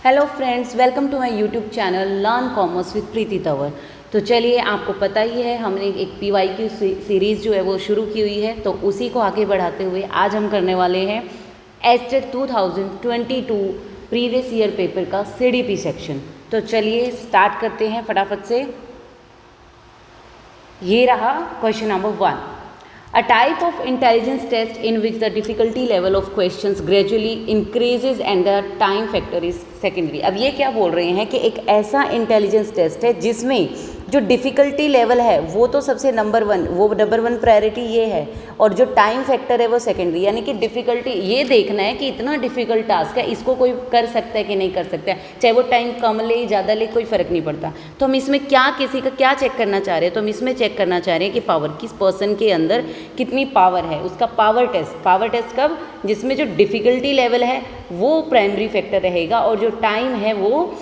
Hello friends, welcome to my YouTube channel learn commerce with Preeti Tanwar. तो चलिए, आपको पता ही है हमने एक PYQ सीरीज़ जो है वो शुरू की हुई है, तो उसी को आगे बढ़ाते हुए आज हम करने वाले हैं एस्टेट 2022 प्रीवियस ईयर पेपर का CDP सेक्शन। तो चलिए स्टार्ट करते हैं फटाफट से। ये रहा question number 1। A type of intelligence test in which the difficulty level of questions gradually increases and the time factor is secondary। अब ये क्या बोल रहे हैं कि एक ऐसा इंटेलिजेंस टेस्ट है जिसमें जो डिफ़िकल्टी लेवल है वो तो सबसे नंबर वन प्रायोरिटी ये है, और जो टाइम फैक्टर है वो सेकेंडरी। यानी कि डिफ़िकल्टी ये देखना है कि इतना डिफ़िकल्ट टास्क है, इसको कोई कर सकता है कि नहीं कर सकता है, चाहे वो टाइम कम ले ज़्यादा ले कोई फ़र्क नहीं पड़ता। तो हम इसमें किसी का क्या चेक करना चाह रहे हैं, तो हम इसमें चेक करना चाह रहे हैं कि पावर, किस पर्सन के अंदर कितनी पावर है, उसका पावर टेस्ट कब, जिसमें जो डिफ़िकल्टी लेवल है वो प्राइमरी फैक्टर रहेगा और जो टाइम है वो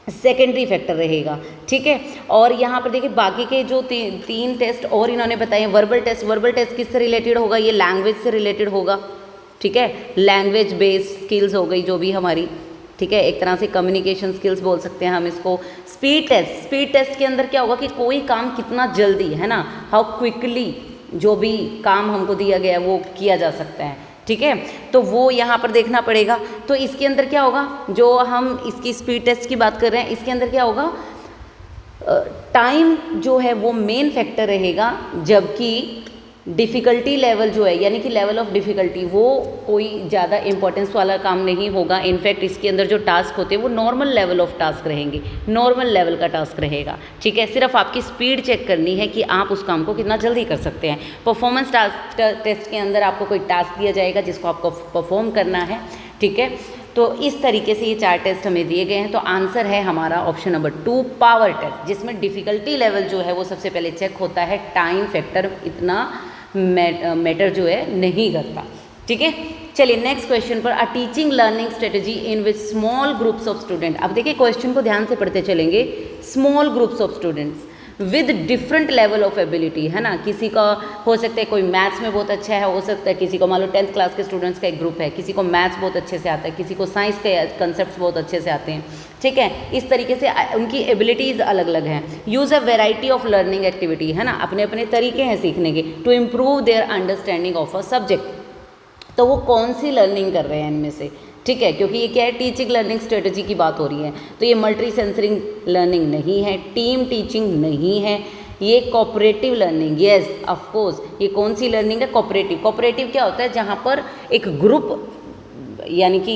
सेकेंडरी फैक्टर रहेगा। ठीक है, और यहाँ पर देखिए बाकी के जो तीन टेस्ट और इन्होंने बताए। वर्बल टेस्ट किससे रिलेटेड होगा, ये लैंग्वेज से रिलेटेड होगा। ठीक है, लैंग्वेज बेस्ड स्किल्स हो गई जो भी हमारी, ठीक है, एक तरह से कम्युनिकेशन स्किल्स बोल सकते हैं हम इसको। स्पीड टेस्ट के अंदर क्या होगा कि कोई काम कितना जल्दी, है ना, हाउ क्विकली जो भी काम हमको दिया गया है वो किया जा सकता है। ठीक है, तो वो यहाँ पर देखना पड़ेगा। तो इसके अंदर क्या होगा, जो हम इसकी स्पीड टेस्ट की बात कर रहे हैं, इसके अंदर क्या होगा, टाइम जो है वो मेन फैक्टर रहेगा, जबकि डिफ़िकल्टी लेवल जो है, यानी कि लेवल ऑफ डिफ़िकल्टी, वो कोई ज़्यादा इंपॉर्टेंस वाला काम नहीं होगा। इनफैक्ट इसके अंदर जो टास्क होते हैं वो नॉर्मल लेवल ऑफ टास्क रहेंगे, नॉर्मल लेवल का टास्क रहेगा। ठीक है, सिर्फ आपकी स्पीड चेक करनी है कि आप उस काम को कितना जल्दी कर सकते हैं। परफॉर्मेंस टेस्ट के अंदर आपको कोई टास्क दिया जाएगा जिसको आपको परफॉर्म करना है। ठीक है, तो इस तरीके से ये 4 टेस्ट हमें दिए गए हैं। तो आंसर है हमारा ऑप्शन नंबर 2 पावर टेस्ट, जिसमें डिफ़िकल्टी लेवल जो है वो सबसे पहले चेक होता है, टाइम फैक्टर इतना मैटर जो है नहीं करता। ठीक है, चलिए नेक्स्ट क्वेश्चन पर। A teaching learning strategy in which small groups of student. अब देखिए क्वेश्चन को ध्यान से पढ़ते चलेंगे। Small groups of students with different level of ability, है ना, किसी का हो सकता है कोई मैथ्स में बहुत अच्छा है, हो सकता है किसी को, मान लो 10th क्लास के स्टूडेंट्स का एक ग्रुप है, किसी को मैथ्स बहुत अच्छे से आता है, किसी को साइंस के कंसेप्ट बहुत अच्छे से आते हैं। ठीक है, इस तरीके से उनकी एबिलिटीज़ अलग अलग हैं। Use a variety of learning activity, है ना, अपने अपने तरीके हैं सीखने के, to improve their understanding of a subject. तो वो कौन सी लर्निंग कर रहे हैं इनमें से, ठीक है, क्योंकि ये क्या है, टीचिंग लर्निंग स्ट्रेटजी की बात हो रही है, तो ये मल्टी सेंसरिंग लर्निंग नहीं है, टीम टीचिंग नहीं है, ये cooperative learning, yes of course. ये कौन सी लर्निंग है, कोऑपरेटिव क्या होता है, जहाँ पर एक ग्रुप, यानी कि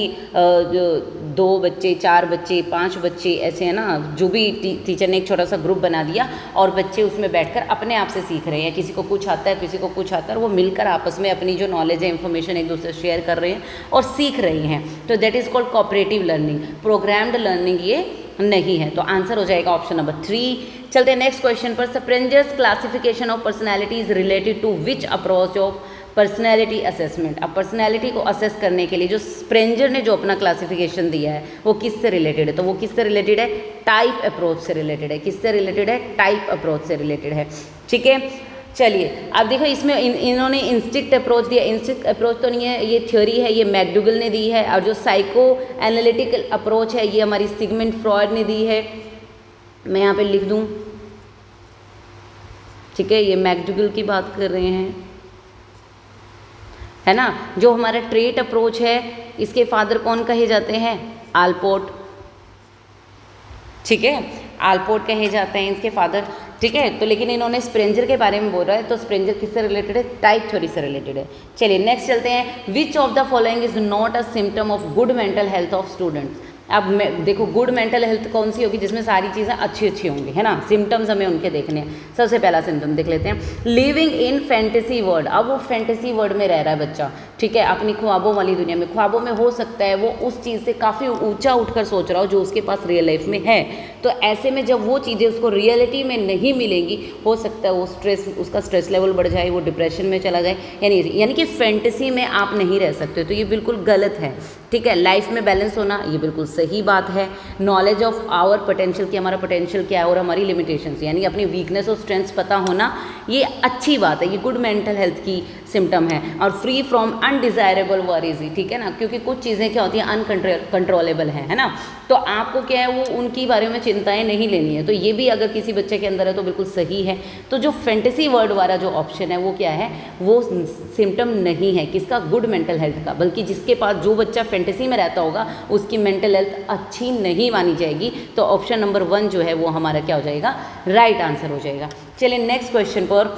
2 बच्चे, 4 बच्चे, 5 बच्चे ऐसे, है ना, जो भी टीचर ने एक छोटा सा ग्रुप बना दिया और बच्चे उसमें बैठकर अपने आप से सीख रहे हैं, किसी को कुछ आता है, किसी को कुछ आता है, और वो मिलकर आपस में अपनी जो नॉलेज है, इन्फॉर्मेशन एक दूसरे से शेयर कर रहे हैं और सीख रहे हैं। तो that is called cooperative learning. Programmed learning ये नहीं है। तो आंसर हो जाएगा ऑप्शन नंबर 3। चलते हैं नेक्स्ट क्वेश्चन पर। Spranger's classification of personality is related to which approach of personality assessment. अब पर्सनैलिटी को असेस करने के लिए जो स्प्रेंजर ने जो अपना क्लासिफिकेशन दिया है वो किससे रिलेटेड है, तो वो किससे रिलेटेड है, टाइप अप्रोच से रिलेटेड है। किससे रिलेटेड है, टाइप अप्रोच से रिलेटेड है। ठीक है, चलिए अब देखो इसमें इन्होंने इंस्टिक्ट अप्रोच दिया। इंस्टिक्ट अप्रोच तो नहीं है, ये थ्योरी है, ये मैकडूगल ने दी है। और जो साइको एनालिटिकल अप्रोच है ये हमारी सिगमंड फ्रॉयड ने दी है। मैं यहाँ पे लिख दूँ, ठीक है, ये मैकडूगल की बात कर रहे हैं, है ना। जो हमारा ट्रेट अप्रोच है इसके फादर कौन कहे जाते हैं, आलपोर्ट। ठीक है, आलपोर्ट कहे जाते हैं इसके फादर। ठीक है, तो लेकिन इन्होंने स्प्रेंजर के बारे में बोल रहा है, तो स्प्रेंजर किससे रिलेटेड है, टाइप थ्योरी से रिलेटेड है। चलिए नेक्स्ट चलते हैं। Which of the following is not a symptom of good mental health of students. अब देखो गुड मेंटल हेल्थ कौन सी होगी, जिसमें सारी चीज़ें अच्छी होंगी, है ना। सिम्टम्स हमें उनके देखने हैं। सबसे पहला सिम्टम देख लेते हैं, लिविंग इन फैंटेसी वर्ल्ड। अब वो फैंटेसी वर्ल्ड में रह रहा है बच्चा, ठीक है, अपनी ख्वाबों वाली दुनिया में। ख्वाबों में हो सकता है वो उस चीज़ से काफ़ी ऊंचा उठकर सोच रहा हो जो उसके पास रियल लाइफ में है। तो ऐसे में जब वो चीज़ें उसको रियलिटी में नहीं मिलेंगी, हो सकता है वो उसका स्ट्रेस लेवल बढ़ जाए, वो डिप्रेशन में चला जाए। यानी कि फैंटेसी में आप नहीं रह सकते, तो ये बिल्कुल गलत है। ठीक है, लाइफ में बैलेंस होना ये बिल्कुल सही बात है। नॉलेज ऑफ आवर पोटेंशियल, कि हमारा पोटेंशियल क्या है और हमारी लिमिटेशंस, यानी अपनी वीकनेस और स्ट्रेंथ्स पता होना, ये अच्छी बात है, ये गुड मेंटल हेल्थ की सिम्टम है, और फ्री फ्रॉम अनडिज़ायरेबल वरीज, ठीक है ना, क्योंकि कुछ चीज़ें क्या होती हैं अनकंट्रोलेबल है ना, तो आपको क्या है वो उनकी बारे में चिंताएं नहीं लेनी है। तो ये भी अगर किसी बच्चे के अंदर है तो बिल्कुल सही है। तो जो फैंटेसी वर्ड वाला जो ऑप्शन है वो क्या है, वो सिम्टम नहीं है किसका, गुड मेंटल हेल्थ का, बल्कि जिसके पास जो बच्चा फैंटेसी में रहता होगा उसकी मेंटल हेल्थ अच्छी नहीं मानी जाएगी। तो ऑप्शन नंबर 1 जो है वो हमारा क्या हो जाएगा, राइट आंसर हो जाएगा। चलिए नेक्स्ट क्वेश्चन पर,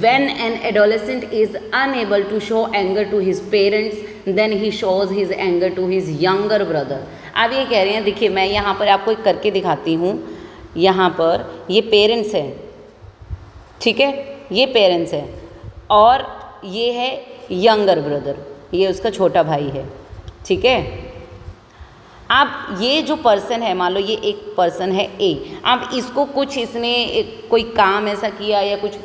when an adolescent is unable to show anger to his parents then he shows his anger to his younger brother। अब ये कह रहे हैं, देखिए मैं यहाँ पर आपको एक करके दिखाती हूँ, यहाँ पर ये पेरेंट्स हैं, ठीक है, ये पेरेंट्स हैं और ये है यंगर ब्रदर, ये उसका छोटा भाई है, ठीक है। अब ये जो पर्सन है, मान लो ये एक पर्सन है ए, अब इसको कुछ इसने कोई काम ऐसा किया या कुछ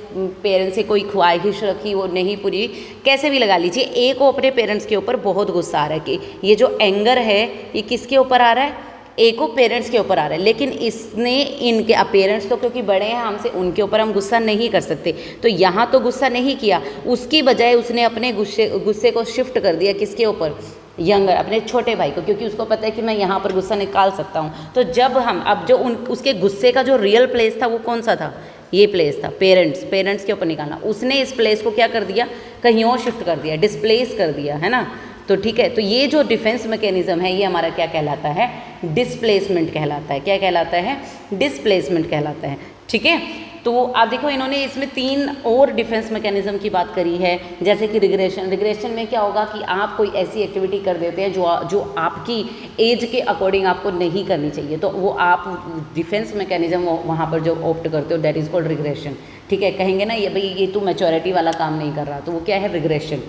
पेरेंट्स से कोई ख्वाहिश रखी वो नहीं पूरी, कैसे भी लगा लीजिए, ए को अपने पेरेंट्स के ऊपर बहुत गुस्सा आ रहा है कि ये जो एंगर है ये किसके ऊपर आ रहा है, ए को पेरेंट्स के ऊपर आ रहा है, लेकिन इसने इनके पेरेंट्स तो क्योंकि बड़े हैं हमसे, उनके ऊपर हम गुस्सा नहीं कर सकते, तो यहाँ तो गुस्सा नहीं किया, उसकी बजाय उसने अपने गुस्से को शिफ्ट कर दिया किसके ऊपर, यंगर, अपने छोटे भाई को, क्योंकि उसको पता है कि मैं यहाँ पर गुस्सा निकाल सकता हूँ। तो जब हम अब जो उसके गुस्से का जो रियल प्लेस था वो कौन सा था, ये प्लेस था पेरेंट्स के ऊपर निकालना, उसने इस प्लेस को क्या कर दिया, कहीं और शिफ्ट कर दिया, डिस्प्लेस कर दिया, है ना। तो ठीक है, तो ये जो डिफेंस मैकेनिज्म है ये हमारा क्या कहलाता है, डिस्प्लेसमेंट कहलाता है। क्या कहलाता है, डिस्प्लेसमेंट कहलाता है, ठीक है। तो आप देखो इन्होंने इसमें 3 और डिफेंस मैकेनिज्म की बात करी है, जैसे कि रिग्रेशन में क्या होगा कि आप कोई ऐसी एक्टिविटी कर देते हैं जो आपकी एज के अकॉर्डिंग आपको नहीं करनी चाहिए, तो वो आप डिफेंस मैकेनिज्म वहाँ पर जो ऑप्ट करते हो दैट इज़ कॉल्ड रिग्रेशन, ठीक है। कहेंगे ना ये भाई ये तू मैच्योरिटी वाला काम नहीं कर रहा, तो वो क्या है, रिग्रेशन।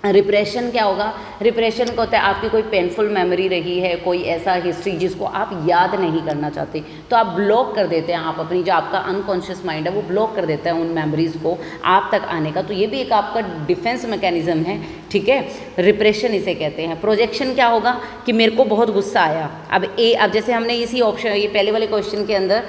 रिप्रेशन क्या होगा, रिप्रेशन का होता है आपकी कोई पेनफुल मेमोरी रही है, कोई ऐसा हिस्ट्री जिसको आप याद नहीं करना चाहते, तो आप ब्लॉक कर देते हैं, आप अपनी जो आपका अनकॉन्शियस माइंड है वो ब्लॉक कर देता है उन मेमोरीज़ को आप तक आने का, तो ये भी एक आपका डिफेंस मैकेनिज्म है, ठीक है। रिप्रेशन इसे कहते हैं। प्रोजेक्शन क्या होगा कि मेरे को बहुत गुस्सा आया, अब जैसे हमने इसी ऑप्शन, ये पहले वाले क्वेश्चन के अंदर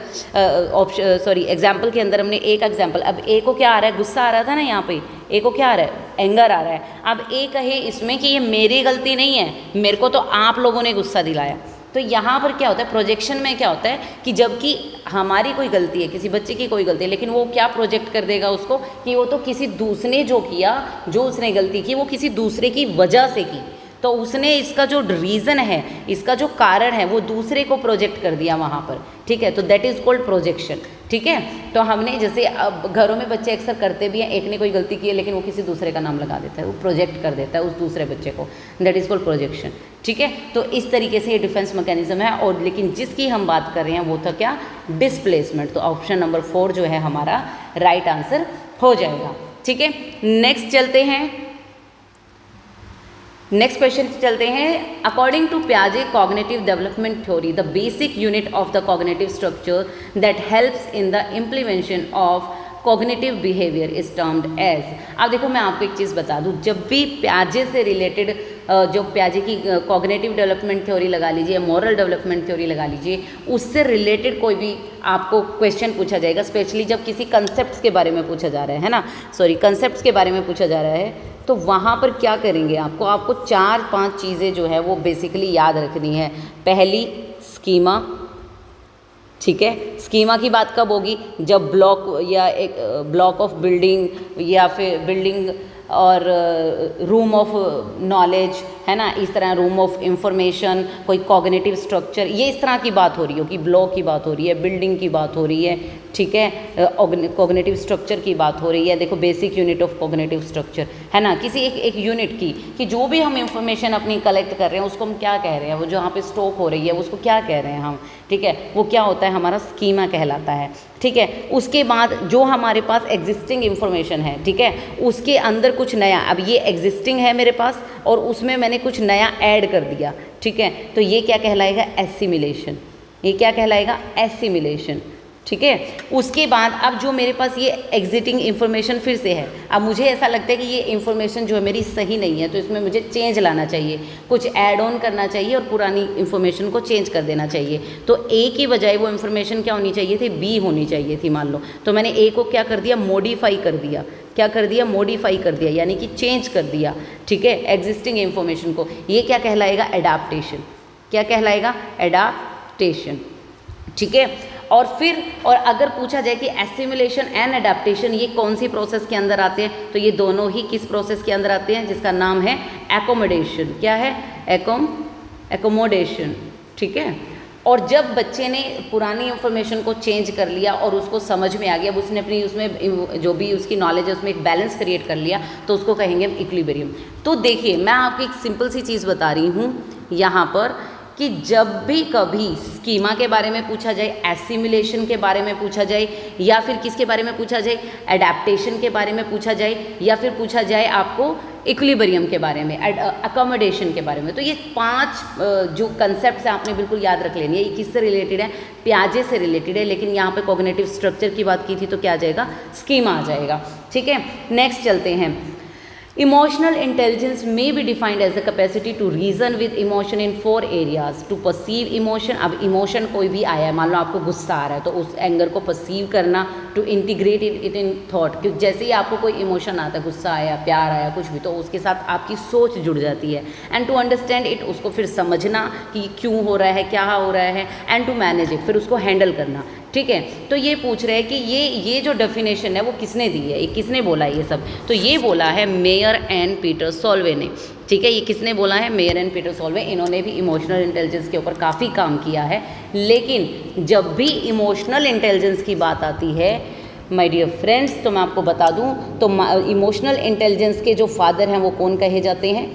एग्जाम्पल के अंदर हमने एक एग्जाम्पल, अब ए को क्या आ रहा है, गुस्सा आ रहा था ना, यहाँ पे ए को क्या आ रहा है, एंगर आ रहा है। अब ए कहे इसमें कि ये मेरी गलती नहीं है, मेरे को तो आप लोगों ने गुस्सा दिलाया, तो यहाँ पर क्या होता है, प्रोजेक्शन में क्या होता है कि जबकि हमारी कोई गलती है, किसी बच्चे की कोई गलती है, लेकिन वो क्या प्रोजेक्ट कर देगा उसको कि वो तो किसी दूसरे जो किया, जो उसने गलती की वो किसी दूसरे की वजह से की, तो उसने इसका जो रीज़न है, इसका जो कारण है वो दूसरे को प्रोजेक्ट कर दिया वहाँ पर, ठीक है। तो दैट इज़ कॉल्ड प्रोजेक्शन, ठीक है। तो हमने जैसे अब घरों में बच्चे अक्सर करते भी हैं, एक ने कोई गलती की है लेकिन वो किसी दूसरे का नाम लगा देता है, वो प्रोजेक्ट कर देता है उस दूसरे बच्चे को, दैट इज़ कॉल्ड प्रोजेक्शन, ठीक है। तो इस तरीके से ये डिफेंस मैकेनिज्म है, और लेकिन जिसकी हम बात कर रहे हैं वो था क्या, डिस्प्लेसमेंट। तो ऑप्शन नंबर 4 जो है हमारा राइट आंसर हो जाएगा, ठीक है। नेक्स्ट चलते हैं, नेक्स्ट क्वेश्चन चलते हैं। अकॉर्डिंग टू पियाजे cognitive development theory, the basic unit of the cognitive structure that helps in the implementation of cognitive behaviour is termed as. अब देखो मैं आपको एक चीज़ बता दूँ, जब भी पियाजे से रिलेटेड जो पियाजे की कॉग्निटिव डेवलपमेंट थ्योरी लगा लीजिए, मॉरल डेवलपमेंट थ्योरी लगा लीजिए, उससे रिलेटेड कोई भी आपको क्वेश्चन पूछा जाएगा, स्पेशली जब किसी कंसेप्ट्स के बारे में पूछा जा रहा है ना, कंसेप्ट्स के बारे में पूछा जा रहा है, तो वहाँ पर क्या करेंगे, आपको 4-5 चीज़ें जो है वो बेसिकली याद रखनी है। पहली स्कीमा, ठीक है। स्कीमा की बात कब होगी, जब ब्लॉक या एक ब्लॉक ऑफ बिल्डिंग या फिर बिल्डिंग और रूम ऑफ नॉलेज, है ना, इस तरह रूम ऑफ इंफॉर्मेशन, कोई कॉग्निटिव स्ट्रक्चर, ये इस तरह की बात हो रही हो कि ब्लॉक की बात हो रही है, बिल्डिंग की बात हो रही है, ठीक है, कॉग्निटिव स्ट्रक्चर की बात हो रही है। देखो basic unit of cognitive structure, है ना, किसी एक यूनिट की कि जो भी हम इंफॉर्मेशन अपनी कलेक्ट कर रहे हैं उसको हम क्या कह रहे हैं, वो जो यहाँ पे स्टॉक हो रही है उसको क्या कह रहे हैं हम, ठीक है, वो क्या होता है, हमारा स्कीमा कहलाता है, ठीक है। उसके बाद जो हमारे पास एग्जिस्टिंग इंफॉर्मेशन है, ठीक है, उसके अंदर कुछ नया, अब ये एग्जिस्टिंग है मेरे पास और उसमें मैंने कुछ नया ऐड कर दिया, ठीक है, तो ये क्या कहलाएगा, एसिमिलेशन। ये क्या कहलाएगा, एसिमिलेशन, ठीक है। उसके बाद अब जो मेरे पास ये एग्जिटिंग इन्फॉर्मेशन फिर से है, अब मुझे ऐसा लगता है कि ये इन्फॉर्मेशन जो है मेरी सही नहीं है, तो इसमें मुझे चेंज लाना चाहिए, कुछ ऐड ऑन करना चाहिए और पुरानी इन्फॉर्मेशन को चेंज कर देना चाहिए। तो ए की बजाय वो इन्फॉर्मेशन क्या होनी चाहिए थी, बी होनी चाहिए थी मान लो। तो मैंने ए को क्या कर दिया, मॉडिफाई कर दिया। क्या कर दिया, मॉडिफाई कर दिया, यानी कि चेंज कर दिया, ठीक है, एग्जिस्टिंग इन्फॉर्मेशन को। ये क्या कहलाएगा, एडाप्टेशन। क्या कहलाएगा, एडाप्टेशन, ठीक है। और फिर और अगर पूछा जाए कि एसिमिलेशन एंड एडाप्टेशन ये कौन सी प्रोसेस के अंदर आते हैं, तो ये दोनों ही किस प्रोसेस के अंदर आते हैं, जिसका नाम है एकोमोडेशन। क्या है, एकोमोडेशन, ठीक है। और जब बच्चे ने पुरानी इंफॉर्मेशन को चेंज कर लिया और उसको समझ में आ गया, अब उसने अपनी उसमें जो भी उसकी नॉलेज है उसमें एक बैलेंस क्रिएट कर लिया, तो उसको कहेंगे हम इक्विलिब्रियम। तो देखिए मैं आपको एक सिंपल सी चीज़ बता रही हूँ यहाँ पर कि जब भी कभी स्कीमा के बारे में पूछा जाए, एसिमिलेशन के बारे में पूछा जाए, या फिर किसके बारे में पूछा जाए, एडेप्टेशन के बारे में पूछा जाए, या फिर पूछा जाए आपको इक्विलिब्रियम के बारे में, अकोमोडेशन के बारे में, तो ये 5 जो कंसेप्ट हैं आपने बिल्कुल याद रख लेनी है। ये किससे रिलेटेड है, पियाजे से रिलेटेड है, लेकिन यहाँ पे कॉग्निटिव स्ट्रक्चर की बात की थी तो क्या आ जाएगा, स्कीमा आ जाएगा, ठीक है। नेक्स्ट चलते हैं। Emotional intelligence may be defined as the capacity to reason with emotion in 4 areas. To perceive emotion, अब emotion कोई भी आया है, मान लो आपको गुस्सा आ रहा है, तो उस एंगर को परसीव करना, to integrate it in thought, क्योंकि जैसे ही आपको कोई इमोशन आता है, गुस्सा आया, प्यार आया, कुछ भी, तो उसके साथ आपकी सोच जुड़ जाती है। एंड टू अंडरस्टैंड इट, उसको फिर समझना कि क्यों हो रहा है, क्या हो रहा है, एंड टू मैनेज इट, फिर उसको हैंडल करना, ठीक है। तो ये पूछ रहे हैं कि ये जो डेफिनेशन है वो किसने दी है, ये किसने बोला है ये सब, तो ये बोला है मेयर एंड पीटर सॉल्वे ने, ठीक है। ये किसने बोला है, मेयर एंड पीटर सॉल्वे। इन्होंने भी इमोशनल इंटेलिजेंस के ऊपर काफ़ी काम किया है। लेकिन जब भी इमोशनल इंटेलिजेंस की बात आती है माय डियर फ्रेंड्स, तो मैं आपको बता दूं, तो इमोशनल इंटेलिजेंस के जो फादर हैं वो कौन कहे जाते हैं,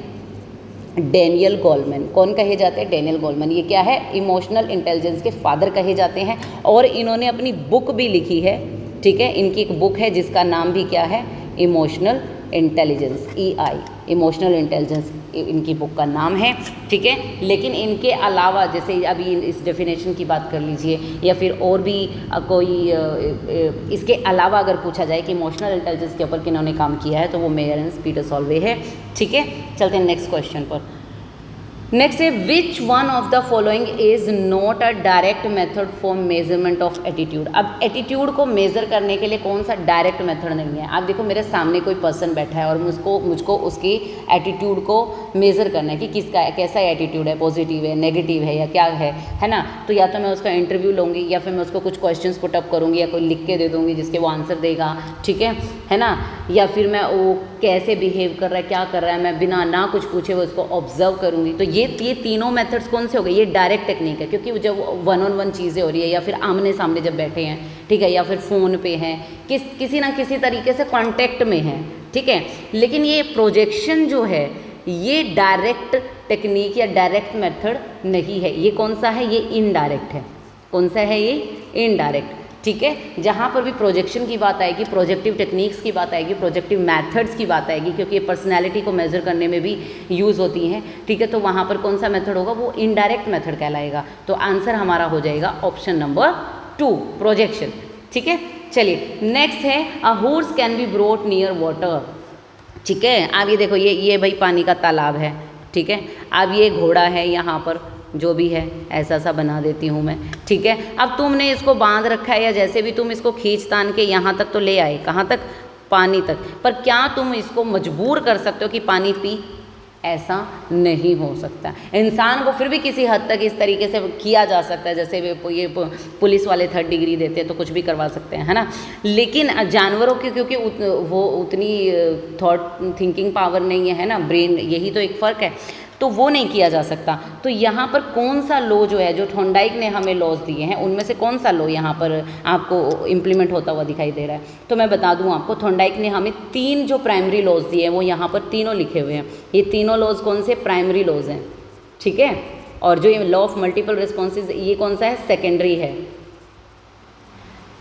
डेनियल गोलमैन। कौन कहे जाते हैं, डेनियल गोलमैन। ये क्या है, इमोशनल इंटेलिजेंस के फादर कहे जाते हैं। और इन्होंने अपनी बुक भी लिखी है, ठीक है। इनकी एक बुक है जिसका नाम भी क्या है, emotional intelligence, EI, emotional intelligence इनकी बुक का नाम है, ठीक है। लेकिन इनके अलावा, जैसे अभी इस डेफिनेशन की बात कर लीजिए, या फिर और भी कोई इसके अलावा अगर पूछा जाए कि इमोशनल इंटेलिजेंस के ऊपर किन्होंने काम किया है, तो वो मेयर एंड पीटर सॉल्वे है, ठीक है। चलते हैं नेक्स्ट क्वेश्चन पर। नेक्स्ट है, which one of the following is not a direct method for measurement of attitude. अब एटीट्यूड को मेज़र करने के लिए कौन सा डायरेक्ट मेथड नहीं है। आप देखो मेरे सामने कोई पर्सन बैठा है और मुझको उसकी एटीट्यूड को मेज़र करना है कि किसका कैसा एटीट्यूड है, पॉजिटिव है, नेगेटिव है, या क्या है ना। तो या तो मैं उसका इंटरव्यू लूँगी, या फिर मैं उसको कुछ क्वेश्चंस पुटअप करूँगी, या कोई लिख के दे दूँगी जिसके वो आंसर देगा, ठीक है ना। या फिर मैं वो कैसे बिहेव कर रहा है, क्या कर रहा है, मैं बिना ना कुछ पूछे वो उसको ऑब्जर्व करूँगी। तो ये तीनों मेथड्स कौन से हो गए, ये डायरेक्ट टेक्निक है, क्योंकि जब 1-on-1 चीज़ें हो रही है, या फिर आमने सामने जब बैठे हैं, ठीक है, या फिर फ़ोन पे हैं, किसी ना किसी तरीके से कांटेक्ट में हैं, ठीक है। लेकिन ये प्रोजेक्शन जो है ये डायरेक्ट टेक्निक या डायरेक्ट मेथड नहीं है। ये कौन सा है, ये इनडायरेक्ट है। कौन सा है, ये इनडायरेक्ट, ठीक है। जहाँ पर भी प्रोजेक्शन की बात आएगी, प्रोजेक्टिव टेक्निक्स की बात आएगी, प्रोजेक्टिव मेथड्स की बात आएगी, क्योंकि ये पर्सनैलिटी को मेज़र करने में भी यूज़ होती हैं, ठीक है। तो वहाँ पर कौन सा मेथड होगा, वो इनडायरेक्ट मेथड कहलाएगा। तो आंसर हमारा हो जाएगा ऑप्शन नंबर 2, प्रोजेक्शन, ठीक है। चलिए नेक्स्ट है, a horse can be brought near water, ठीक है। अब ये देखो, ये भाई पानी का तालाब है, ठीक है। अब ये घोड़ा है, यहाँ पर जो भी है ऐसा सा बना देती हूँ मैं, ठीक है। अब तुमने इसको बांध रखा है, या जैसे भी तुम इसको खींच तान के यहाँ तक तो ले आए, कहाँ तक, पानी तक, पर क्या तुम इसको मजबूर कर सकते हो कि पानी पी, ऐसा नहीं हो सकता। इंसान को फिर भी किसी हद तक इस तरीके से किया जा सकता है, जैसे ये पुलिस वाले 3rd डिग्री देते हैं तो कुछ भी करवा सकते हैं, है ना। लेकिन जानवरों की क्योंकि वो उतनी थॉट थिंकिंग पावर नहीं है ना, ब्रेन, यही तो एक फ़र्क है, तो वो नहीं किया जा सकता। तो यहाँ पर कौन सा लॉ जो है, जो थॉर्नडाइक ने हमें लॉज दिए हैं, उनमें से कौन सा लॉ यहाँ पर आपको इम्प्लीमेंट होता हुआ दिखाई दे रहा है। तो मैं बता दूँ आपको, थॉर्नडाइक ने हमें 3 जो प्राइमरी लॉज दिए हैं वो यहाँ पर तीनों लिखे हुए हैं। ये तीनों लॉज कौन से, प्राइमरी लॉज हैं, ठीक है। और जो ये लॉ ऑफ मल्टीपल रिस्पॉन्सेज, ये कौन सा है, सेकेंडरी है,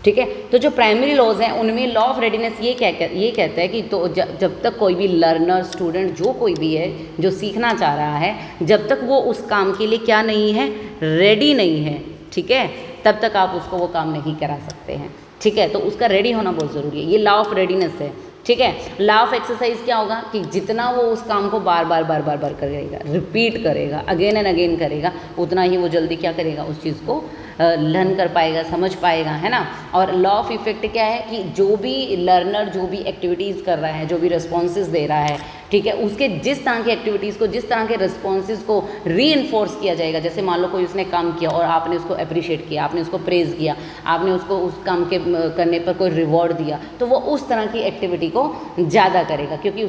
ठीक है। तो जो प्राइमरी लॉज हैं उनमें लॉ ऑफ रेडीनेस ये कहता है कि तो जब तक कोई भी लर्नर, स्टूडेंट, जो कोई भी है जो सीखना चाह रहा है, जब तक वो उस काम के लिए क्या नहीं है, रेडी नहीं है, ठीक है, तब तक आप उसको वो काम नहीं करा सकते हैं, ठीक है। तो उसका रेडी होना बहुत ज़रूरी है, ये लॉ ऑफ रेडीनेस है, ठीक है। लॉ ऑफ एक्सरसाइज क्या होगा कि जितना वो उस काम को बार बार करेगा, रिपीट करेगा, अगेन एंड अगेन करेगा, उतना ही वो जल्दी क्या करेगा, उस चीज़ को लर्न कर पाएगा, समझ पाएगा, है ना। और लॉ ऑफ इफेक्ट क्या है कि जो भी लर्नर जो भी एक्टिविटीज़ कर रहा है, जो भी रिस्पॉन्सेज दे रहा है, ठीक है, उसके जिस तरह की एक्टिविटीज़ को, जिस तरह के रिस्पॉन्सेज को रीइंफोर्स किया जाएगा। जैसे मान लो कोई उसने काम किया और आपने उसको अप्रिशिएट किया, आपने उसको प्रेज़ किया, आपने उसको उस काम के करने पर कोई रिवॉर्ड दिया, तो वो उस तरह की एक्टिविटी को ज़्यादा करेगा, क्योंकि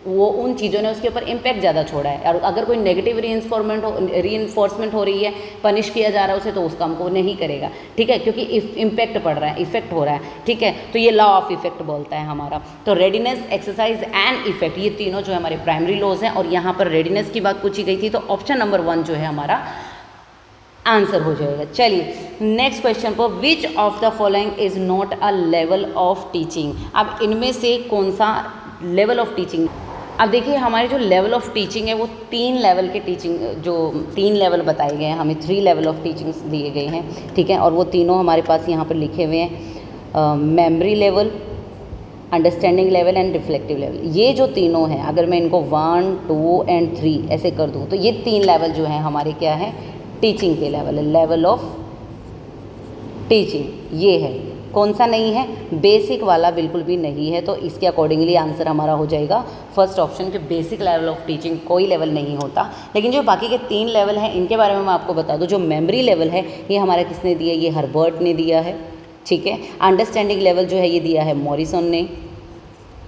वो उन चीज़ों ने उसके ऊपर इम्पैक्ट ज़्यादा छोड़ा है। और अगर कोई नेगेटिव रीइंफोर्समेंट हो रही है, पनिश किया जा रहा है उसे, तो उस काम को नहीं करेगा, ठीक है, क्योंकि इम्पैक्ट पड़ रहा है, इफेक्ट हो रहा है, ठीक है। तो ये लॉ ऑफ इफेक्ट बोलता है हमारा। तो रेडीनेस, एक्सरसाइज एंड इफेक्ट, ये तीनों जो है हमारे प्राइमरी लॉज हैं। और यहाँ पर रेडीनेस की बात पूछी गई थी, तो ऑप्शन नंबर 1 जो है हमारा आंसर हो जाएगा। चलिए नेक्स्ट क्वेश्चन पर, विच of the following is not a level of teaching. अब इनमें से कौन सा लेवल ऑफ टीचिंग। अब देखिए हमारे जो लेवल ऑफ टीचिंग है वो 3 लेवल के टीचिंग, जो 3 लेवल बताए गए हैं, हमें 3 लेवल ऑफ टीचिंग्स दिए गए हैं, ठीक है। और वो तीनों हमारे पास यहाँ पर लिखे हुए हैं, memory level, understanding level and reflective level. ये जो तीनों हैं, अगर मैं इनको 1, 2 एंड 3 ऐसे कर दूँ, तो ये 3 लेवल जो हैं हमारे क्या है, टीचिंग के लेवल है, लेवल ऑफ टीचिंग ये है। कौन सा नहीं है, बेसिक वाला बिल्कुल भी नहीं है। तो इसके अकॉर्डिंगली आंसर हमारा हो जाएगा फर्स्ट ऑप्शन के बेसिक लेवल ऑफ टीचिंग कोई लेवल नहीं होता। लेकिन जो बाकी के 3 लेवल हैं इनके बारे में मैं आपको बता दूं। जो मेमोरी लेवल है ये हमारा किसने दिया, ये हर्बर्ट ने दिया है, ठीक है। अंडरस्टैंडिंग लेवल जो है ये दिया है मॉरिसन ने,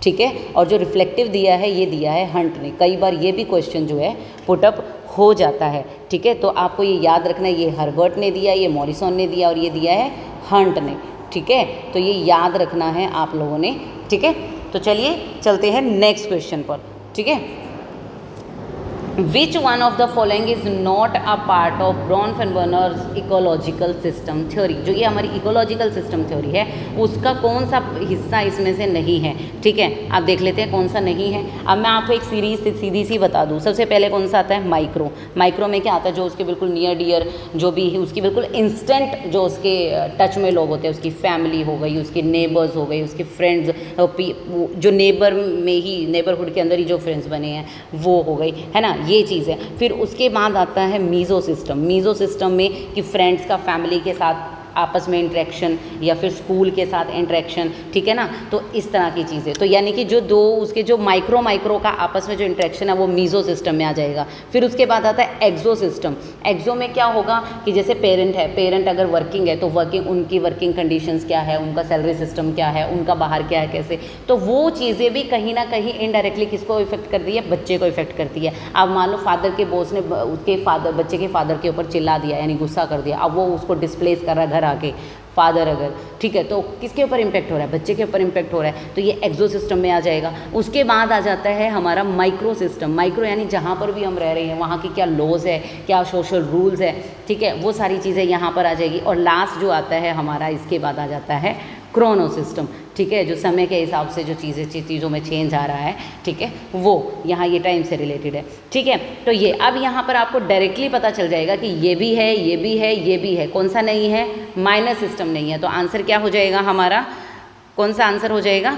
ठीक है। और जो रिफ्लेक्टिव दिया है ये दिया है हंट ने। कई बार ये भी क्वेश्चन जो है पुटअप हो जाता है, ठीक है। तो आपको ये याद रखना है, ये हर्बर्ट ने दिया, ये मॉरिसन ने दिया और ये दिया है हंट ने, ठीक है। तो ये याद रखना है आप लोगों ने, ठीक है। तो चलिए चलते हैं नेक्स्ट क्वेश्चन पर, ठीक है। Which one of the following is not a part of Bronfenbrenner's ecological system theory. जो ये हमारी इकोलॉजिकल सिस्टम थ्योरी है उसका कौन सा हिस्सा इसमें से नहीं है, ठीक है। आप देख लेते हैं कौन सा नहीं है। अब मैं आपको एक सीरीज से सीधी सी बता दूं। सबसे पहले कौन सा आता है, माइक्रो। माइक्रो में क्या आता है, जो उसके बिल्कुल नियर डियर जो भी है, उसकी बिल्कुल इंस्टेंट जो उसके टच में लोग होते हैं, उसकी फैमिली हो गई, उसके नेबर्स हो गई, उसके फ्रेंड्स, जो नेबर में ही, नेबरहुड के अंदर ही जो फ्रेंड्स बने हैं वो हो गई, है ना, ये चीज़ है। फिर उसके बाद आता है मीज़ो सिस्टम। मीज़ो सिस्टम में कि फ्रेंड्स का फैमिली के साथ आपस में इंटरेक्शन या फिर स्कूल के साथ इंटरेक्शन, ठीक है ना। तो इस तरह की चीज़ें, तो यानी कि जो दो उसके जो माइक्रो का आपस में जो इंटरेक्शन है वो मीज़ो सिस्टम में आ जाएगा। फिर उसके बाद आता है एक्सो सिस्टम। एक्सो में क्या होगा कि जैसे पेरेंट है, पेरेंट अगर वर्किंग है तो उनकी वर्किंग कंडीशंस क्या है, उनका सैलरी सिस्टम क्या है, उनका बाहर क्या है, कैसे, तो वो चीज़ें भी कहीं ना कहीं इनडायरेक्टली किसको इफेक्ट करती है, बच्चे को इफेक्ट करती है। अब मान लो फादर के बॉस ने उसके बच्चे के फादर के ऊपर चिल्ला दिया, यानी गुस्सा कर दिया, अब वो उसको डिस्प्लेस कर रहा है घर आके, फादर अगर, ठीक है, तो किसके ऊपर इम्पैक्ट हो रहा है, बच्चे के ऊपर इम्पैक्ट हो रहा है, तो ये एक्सो सिस्टम में आ जाएगा। उसके बाद आ जाता है हमारा माइक्रो सिस्टम। माइक्रो यानी जहाँ पर भी हम रह रहे हैं वहाँ की क्या लॉज है, क्या सोशल रूल्स है, ठीक है, वो सारी चीज़ें यहाँ पर आ जाएगी। और लास्ट जो आता है हमारा, इसके बाद आ जाता है क्रोनो सिस्टम, ठीक है, जो समय के हिसाब से जो चीज़ों में चेंज आ रहा है, ठीक है, वो यहाँ ये टाइम से रिलेटेड है, ठीक है। तो ये अब यहाँ पर आपको डायरेक्टली पता चल जाएगा कि ये भी है, ये भी है, ये भी है। कौन सा नहीं है, माइनर सिस्टम नहीं है। तो आंसर क्या हो जाएगा हमारा, कौन सा आंसर हो जाएगा,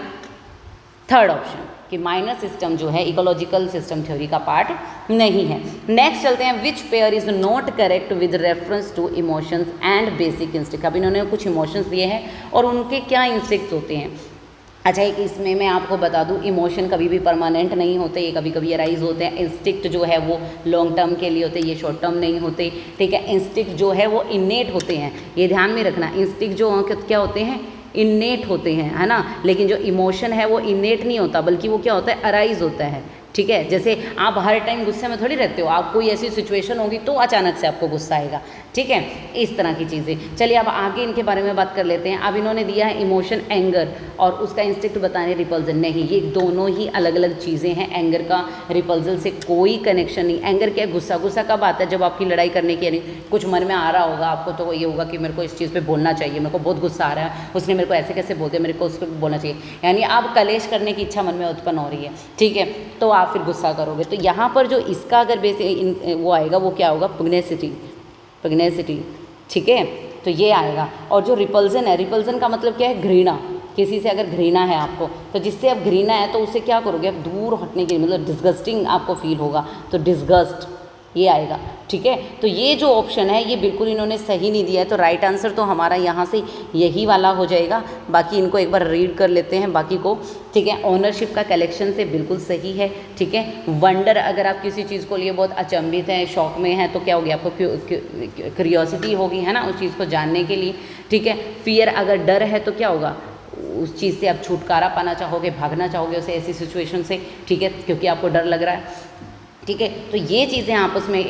थर्ड ऑप्शन, कि माइनर सिस्टम जो है इकोलॉजिकल सिस्टम थ्योरी का पार्ट नहीं है। नेक्स्ट चलते हैं, which pair is not correct with reference to emotions and basic instinct. अब इन्होंने कुछ इमोशंस दिए हैं और उनके क्या इंस्टिंक्ट्स होते हैं। अच्छा, एक इसमें मैं आपको बता दूं, इमोशन कभी भी परमानेंट नहीं होते, ये कभी कभी अराइज होते हैं। इंस्टिंक्ट जो है वो लॉन्ग टर्म के लिए होते हैं, ये शॉर्ट टर्म नहीं होते, ठीक है। इंस्टिंक्ट जो है वो इनेट होते हैं, ये ध्यान में रखना। इंस्टिंक्ट जो क्या होते हैं, इनेट होते हैं, है ना। लेकिन जो इमोशन है वो इनेट नहीं होता, बल्कि वो क्या होता है, अराइज होता है, ठीक है। जैसे आप हर टाइम गुस्से में थोड़ी रहते हो, आप कोई ऐसी सिचुएशन होगी तो अचानक से आपको गुस्सा आएगा, ठीक है, इस तरह की चीज़ें। चलिए अब आगे इनके बारे में बात कर लेते हैं। अब इन्होंने दिया है इमोशन एंगर और उसका इंस्टिंक्ट बताने रिपल्जन। नहीं, ये दोनों ही अलग अलग चीज़ें हैं। एंगर का रिपल्जन से कोई कनेक्शन नहीं। एंगर क्या है, गुस्सा। गुस्सा कब आता है, जब आपकी लड़ाई करने की, यानी कुछ मन में आ रहा होगा आपको, तो ये होगा कि मेरे को इस चीज़ पर बोलना चाहिए, मेरे को बहुत गुस्सा आ रहा है, उसने मेरे को ऐसे कैसे बोल दिया, मेरे को उस पर बोलना चाहिए, यानी आप कलेश करने की इच्छा मन में उत्पन्न हो रही है, ठीक है, तो आप फिर गुस्सा करोगे। तो यहाँ पर जो इसका अगर वो आएगा वो क्या होगा, पुग्नेसिटी, ठीक है। तो ये आएगा। और जो रिपल्जन है, रिपल्जन का मतलब क्या है, घृणा। किसी से अगर घृणा है आपको, तो जिससे अब घृणा है तो उससे क्या करोगे, आप दूर हटने के लिए, मतलब डिस्गस्टिंग आपको फील होगा, तो डिस्गस्ट ये आएगा। ठीक है, तो ये जो ऑप्शन है ये बिल्कुल इन्होंने सही नहीं दिया है, तो राइट आंसर तो हमारा यहाँ से यही वाला हो जाएगा। बाकी इनको एक बार रीड कर लेते हैं बाकी को। ठीक है, ओनरशिप का कलेक्शन से बिल्कुल सही है। ठीक है, वंडर, अगर आप किसी चीज़ को लिए बहुत अचंभित हैं, शौक में हैं, तो क्या होगी, आपको क्यूरियोसिटी होगी, है ना, उस चीज़ को जानने के लिए। ठीक है, फियर, अगर डर है तो क्या होगा, उस चीज़ से आप छुटकारा पाना चाहोगे, भागना चाहोगे उसे, ऐसी सिचुएशन से। ठीक है, क्योंकि आपको डर लग रहा है। ठीक है, तो ये चीज़ें आपस में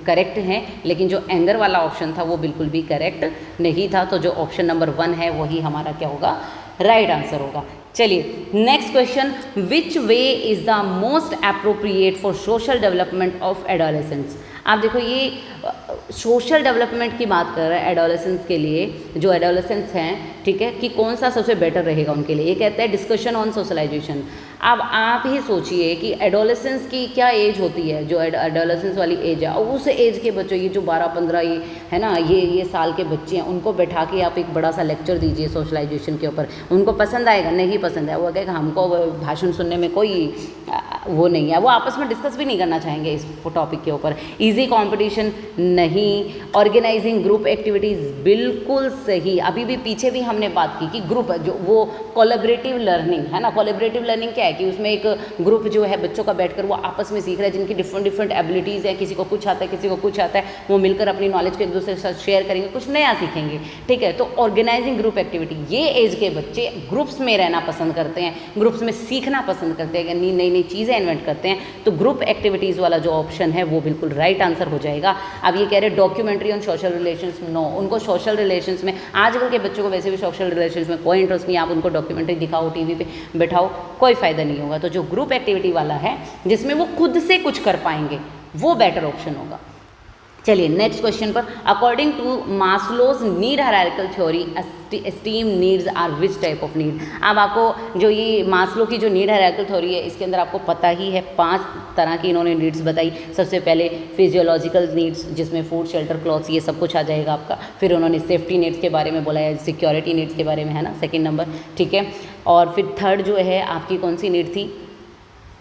करेक्ट हैं, लेकिन जो एंगर वाला ऑप्शन था वो बिल्कुल भी करेक्ट नहीं था। तो जो ऑप्शन नंबर 1 है वही हमारा क्या होगा, राइट आंसर होगा। चलिए next question, which way is the most appropriate for social development of adolescence. आप देखो, ये सोशल डेवलपमेंट की बात कर रहे हैं एडोलेसेंस के लिए, जो एडोलेसेंस हैं, ठीक है, कि कौन सा सबसे बेटर रहेगा उनके लिए। ये कहते हैं डिस्कशन ऑन सोशलाइजेशन। अब आप ही सोचिए कि एडोलेसेंस की क्या एज होती है, जो एडोलेसेंस वाली एज है, उस एज के बच्चों, ये जो 12-15 ये है ना, ये साल के बच्चे हैं, उनको बैठा के आप एक बड़ा सा लेक्चर दीजिए सोशलाइजेशन के ऊपर, उनको पसंद आएगा? नहीं पसंद है। वो कहेगा हमको भाषण सुनने में कोई वो नहीं है, वो आपस में डिस्कस भी नहीं करना चाहेंगे इस टॉपिक के ऊपर। ईजी कंपटीशन नहीं, ऑर्गेनाइजिंग ग्रुप एक्टिविटीज़ बिल्कुल सही। अभी भी पीछे भी हमने बात की कि ग्रुप जो वो कोलैबोरेटिव लर्निंग है ना, कोलैबोरेटिव लर्निंग क्या है कि उसमें एक ग्रुप जो है बच्चों का बैठकर वो आपस में सीख रहा है, जिनकी डिफरेंट एबिलिटीज़ है, किसी को कुछ आता है, किसी को कुछ आता है, वो मिलकर अपनी नॉलेज को एक दूसरे के साथ शेयर करेंगे, कुछ नया सीखेंगे। ठीक है, तो ऑर्गेनाइजिंग ग्रुप एक्टिविटी, ये एज के बच्चे ग्रुप्स में रहना पसंद करते हैं, ग्रुप्स में सीखना पसंद करते हैं, नई नई चीज़ें इन्वेंट करते हैं। तो ग्रुप एक्टिविटीज़ वाला जो ऑप्शन है वो बिल्कुल राइट आंसर हो जाएगा। अब ये कह रहे हैं documentary on social relations, no, उनको सोशल रिलेशंस में, आजकल के बच्चों को वैसे भी सोशल रिलेशंस में कोई इंटरेस्ट नहीं है। आप उनको डॉक्यूमेंट्री दिखाओ, टीवी पे बैठाओ, कोई फ़ायदा नहीं होगा। तो जो ग्रुप एक्टिविटी वाला है जिसमें वो खुद से कुछ कर पाएंगे, वो बेटर ऑप्शन होगा। चलिए नेक्स्ट क्वेश्चन पर, according to Maslow's need hierarchical theory esteem needs are which type of need. अब आपको जो ये मास्लो की जो नीड हायरार्किकल थ्योरी है, इसके अंदर आपको पता ही है 5 तरह की इन्होंने नीड्स बताई। सबसे पहले फिजियोलॉजिकल नीड्स, जिसमें फूड, शेल्टर, क्लॉथ्स, ये सब कुछ आ जाएगा आपका। फिर उन्होंने सेफ्टी नीड्स के बारे में बोला है, सिक्योरिटी नीड्स के बारे में, है ना, सेकेंड नंबर। ठीक है, और फिर थर्ड जो है आपकी कौन सी नीड थी,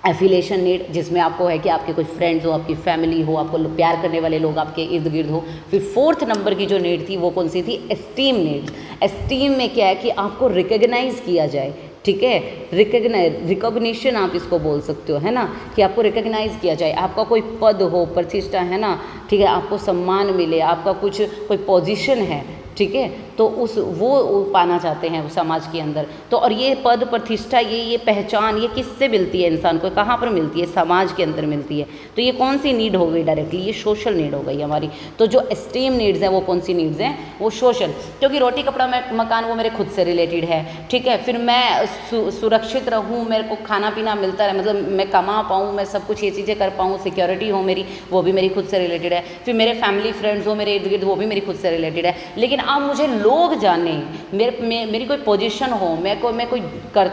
एफिलेशन नीड, जिसमें आपको है कि आपके कुछ फ्रेंड्स हो, आपकी फैमिली हो, आपको प्यार करने वाले लोग आपके इर्द गिर्द हो। फिर फोर्थ नंबर की जो नीड थी वो कौन सी थी, एस्टीम नीड। एस्टीम में क्या है कि आपको रिकग्नाइज किया जाए। ठीक है, रिकॉग्निशन आप इसको बोल सकते हो, है ना, कि आपको रिकग्नाइज किया जाए, आपका कोई पद हो, प्रतिष्ठा, है ना, ठीक है, आपको सम्मान मिले, आपका कुछ कोई पोजीशन है, ठीक है, तो वो पाना चाहते हैं समाज के अंदर। तो और ये पद, प्रतिष्ठा, ये पहचान, ये किससे मिलती है इंसान को, कहाँ पर मिलती है, समाज के अंदर मिलती है। तो ये कौन सी नीड हो गई डायरेक्टली, ये सोशल नीड हो गई हमारी। तो जो एस्टीम नीड्स हैं वो कौन सी नीड्स हैं, वो सोशल, क्योंकि रोटी कपड़ा मकान वो मेरे खुद से रिलेटेड है। ठीक है, फिर मैं सुरक्षित रहूँ, मेरे को खाना पीना मिलता रहे, मतलब मैं कमा पाऊँ, मैं सब कुछ ये चीज़ें कर पाऊँ, सिक्योरिटी हो मेरी, वो भी मेरी खुद से रिलेटेड है। फिर मेरे फैमिली फ्रेंड्स हो मेरे इर्द गिर्द, वो भी मेरी खुद से रिलेटेड है। लेकिन अब मुझे लोग जाने, मेरी कोई पोजीशन हो, मैं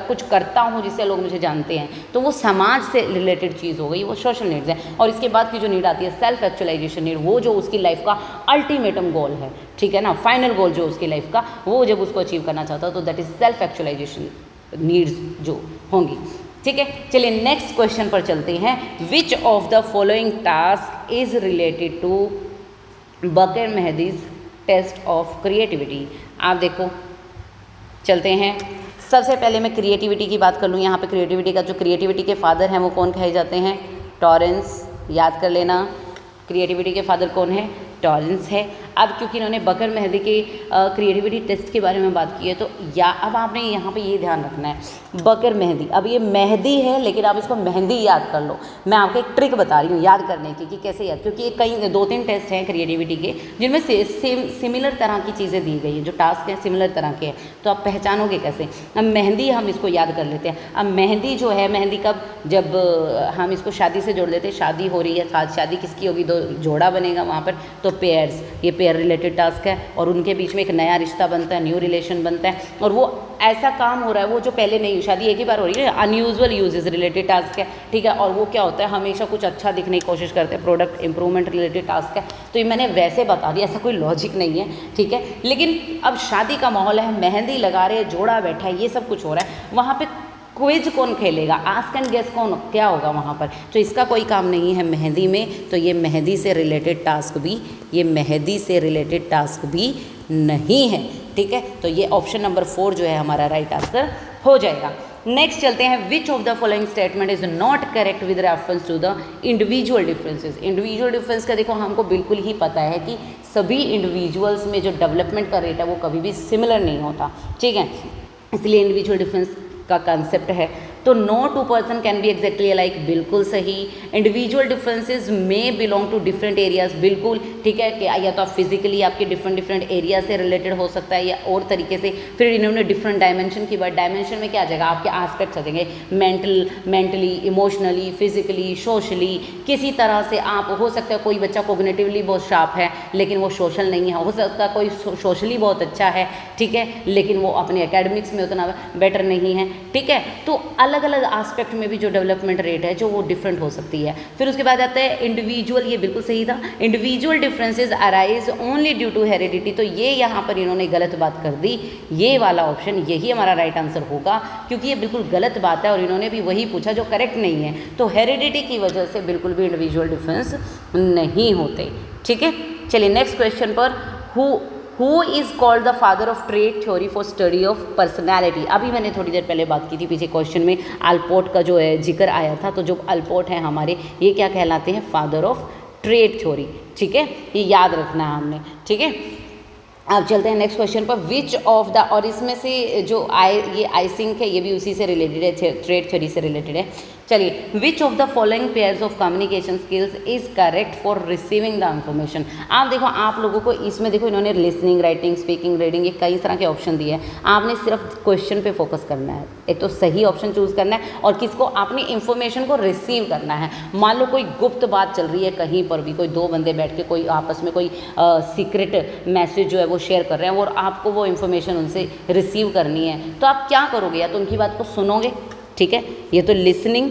कुछ करता हूँ जिससे लोग मुझे जानते हैं, तो वो समाज से रिलेटेड चीज़ हो गई, वो सोशल नीड्स है। और इसके बाद की जो नीड आती है सेल्फ एक्चुअलाइजेशन नीड, वो जो उसकी लाइफ का अल्टीमेटम गोल है, ठीक है ना, फाइनल गोल जो उसकी लाइफ का, वो जब उसको अचीव करना चाहता है, तो that is self actualization needs जो होंगी। ठीक है, चलिए नेक्स्ट क्वेश्चन पर चलते हैं। Which of the following task is related to Baqer Mehdi's test of creativity. आप देखो, चलते हैं। सबसे पहले मैं क्रिएटिविटी की बात कर लूँ। यहाँ पे क्रिएटिविटी का जो क्रिएटिविटी के फादर हैं वो कौन कहे जाते हैं, टॉरेंस, याद कर लेना। क्रिएटिविटी के फादर कौन है, टॉरेंस है। अब क्योंकि इन्होंने बकर मेहदी के क्रिएटिविटी टेस्ट के बारे में बात की है, तो अब आपने यहाँ पे ये ध्यान रखना है, बकर मेहदी, अब ये मेहदी है लेकिन आप इसको मेहंदी याद कर लो। मैं आपको एक ट्रिक बता रही हूँ याद करने की कि कैसे याद, क्योंकि कई 2-3 टेस्ट हैं क्रिएटिविटी के जिनमें सिमिलर तरह की चीज़ें दी गई हैं, जो टास्क हैं सिमिलर तरह के हैं, तो आप पहचानोगे कैसे। अब मेहंदी हम इसको याद कर लेते हैं। अब मेहंदी जो है, मेहंदी कब, जब हम इसको शादी से जोड़ लेते हैं, शादी हो रही है, शादी किसकी होगी, 2 जोड़ा बनेगा वहाँ पर, तो पेयर्स, ये केयर रिलेटेड टास्क है और उनके बीच में एक नया रिश्ता बनता है, न्यू रिलेशन बनता है और वो ऐसा काम हो रहा है वो जो पहले नहीं, शादी एक ही बार हो रही है, अनयूजुअल यूजेस रिलेटेड टास्क है, ठीक है। और वो क्या होता है, हमेशा कुछ अच्छा दिखने की कोशिश करते हैं, प्रोडक्ट इंप्रूवमेंट रिलेटेड टास्क है। तो ये मैंने वैसे बता दिया, ऐसा कोई लॉजिक नहीं है, ठीक है। लेकिन अब शादी का माहौल है, मेहंदी लगा रहे, जोड़ा बैठा है, ये सब कुछ हो रहा है, वहाँ पे क्विज कौन खेलेगा, आस्क एंड गेस कौन, क्या होगा वहाँ पर। तो इसका कोई काम नहीं है मेहंदी में, तो ये मेहंदी से रिलेटेड टास्क भी, ये मेहंदी से रिलेटेड टास्क भी नहीं है, ठीक है। तो ये ऑप्शन नंबर 4 जो है हमारा राइट आंसर हो जाएगा। नेक्स्ट चलते हैं, which of the following statement is not correct with reference to the individual differences. Individual difference का देखो हमको बिल्कुल ही पता है कि सभी इंडिविजुअल्स में जो डेवलपमेंट का रेट है वो कभी भी सिमिलर नहीं होता, ठीक है। इसलिए इंडिविजुअल डिफरेंस का कंसेप्ट है। तो no two person can be exactly alike, बिल्कुल सही। इंडिविजुअल डिफरेंसेस में बिलोंग टू डिफरेंट एरियाज, बिल्कुल ठीक है कि या तो आप फिजिकली आपके डिफरेंट एरिया से रिलेटेड हो सकता है या और तरीके से। फिर इन्होंने डिफरेंट डायमेंशन की बात, डायमेंशन में क्या आ जाएगा, आपके एस्पेक्ट्स आ जाएंगे, मेंटली, इमोशनली, फिजिकली, सोशली, किसी तरह से आप, हो सकता है कोई बच्चा कोग्निटिवली बहुत शार्प है लेकिन वो सोशल नहीं है, हो सकता है कोई सोशली बहुत अच्छा है, ठीक है, लेकिन वो अपने एकेडमिक्स में उतना बेटर नहीं है, ठीक है। तो अलग अलग एस्पेक्ट में भी जो डेवलपमेंट रेट है जो वो डिफरेंट हो सकती है। फिर उसके बाद आता है इंडिविजुअल, ये बिल्कुल सही था, individual differences arise only due to heredity. तो ये यहाँ पर इन्होंने गलत बात कर दी, ये वाला ऑप्शन यही हमारा राइट आंसर होगा, क्योंकि ये बिल्कुल गलत बात है और इन्होंने भी वही पूछा जो करेक्ट नहीं है। तो हेरिडिटी की वजह से बिल्कुल भी इंडिविजुअल डिफरेंस नहीं होते, ठीक है। चलिए नेक्स्ट क्वेश्चन पर, who is called the father of trait theory for study of personality. अभी मैंने थोड़ी देर पहले बात की थी, पीछे क्वेश्चन में अल्पोर्ट का जो है जिक्र आया था। तो जो अल्पोर्ट है हमारे, ये क्या कहलाते हैं, फादर ऑफ ट्रेट थ्योरी, ठीक है, ये याद रखना है हमने, ठीक है। अब चलते हैं नेक्स्ट क्वेश्चन पर, विच ऑफ द, और इसमें से जो ये आइसिंग है ये भी उसी से रिलेटेड है, ट्रेट थ्योरी से रिलेटेड है। चलिए, विच of the following pairs of communication skills is correct for receiving the information. आप देखो, आप लोगों को इसमें देखो इन्होंने लिसनिंग, राइटिंग, स्पीकिंग, रीडिंग, ये कई तरह के ऑप्शन दिए हैं। आपने सिर्फ क्वेश्चन पे फोकस करना है, एक तो सही ऑप्शन चूज करना है और किसको, आपने इंफॉर्मेशन को रिसीव करना है। मान लो कोई गुप्त बात चल रही है कहीं पर भी, कोई 2 बंदे बैठ के कोई आपस में कोई सीक्रेट मैसेज जो है वो शेयर कर रहे हैं और आपको वो इन्फॉर्मेशन उनसे रिसीव करनी है, तो आप क्या करोगे, या तो उनकी बात को सुनोगे, ठीक है, ये तो लिसनिंग,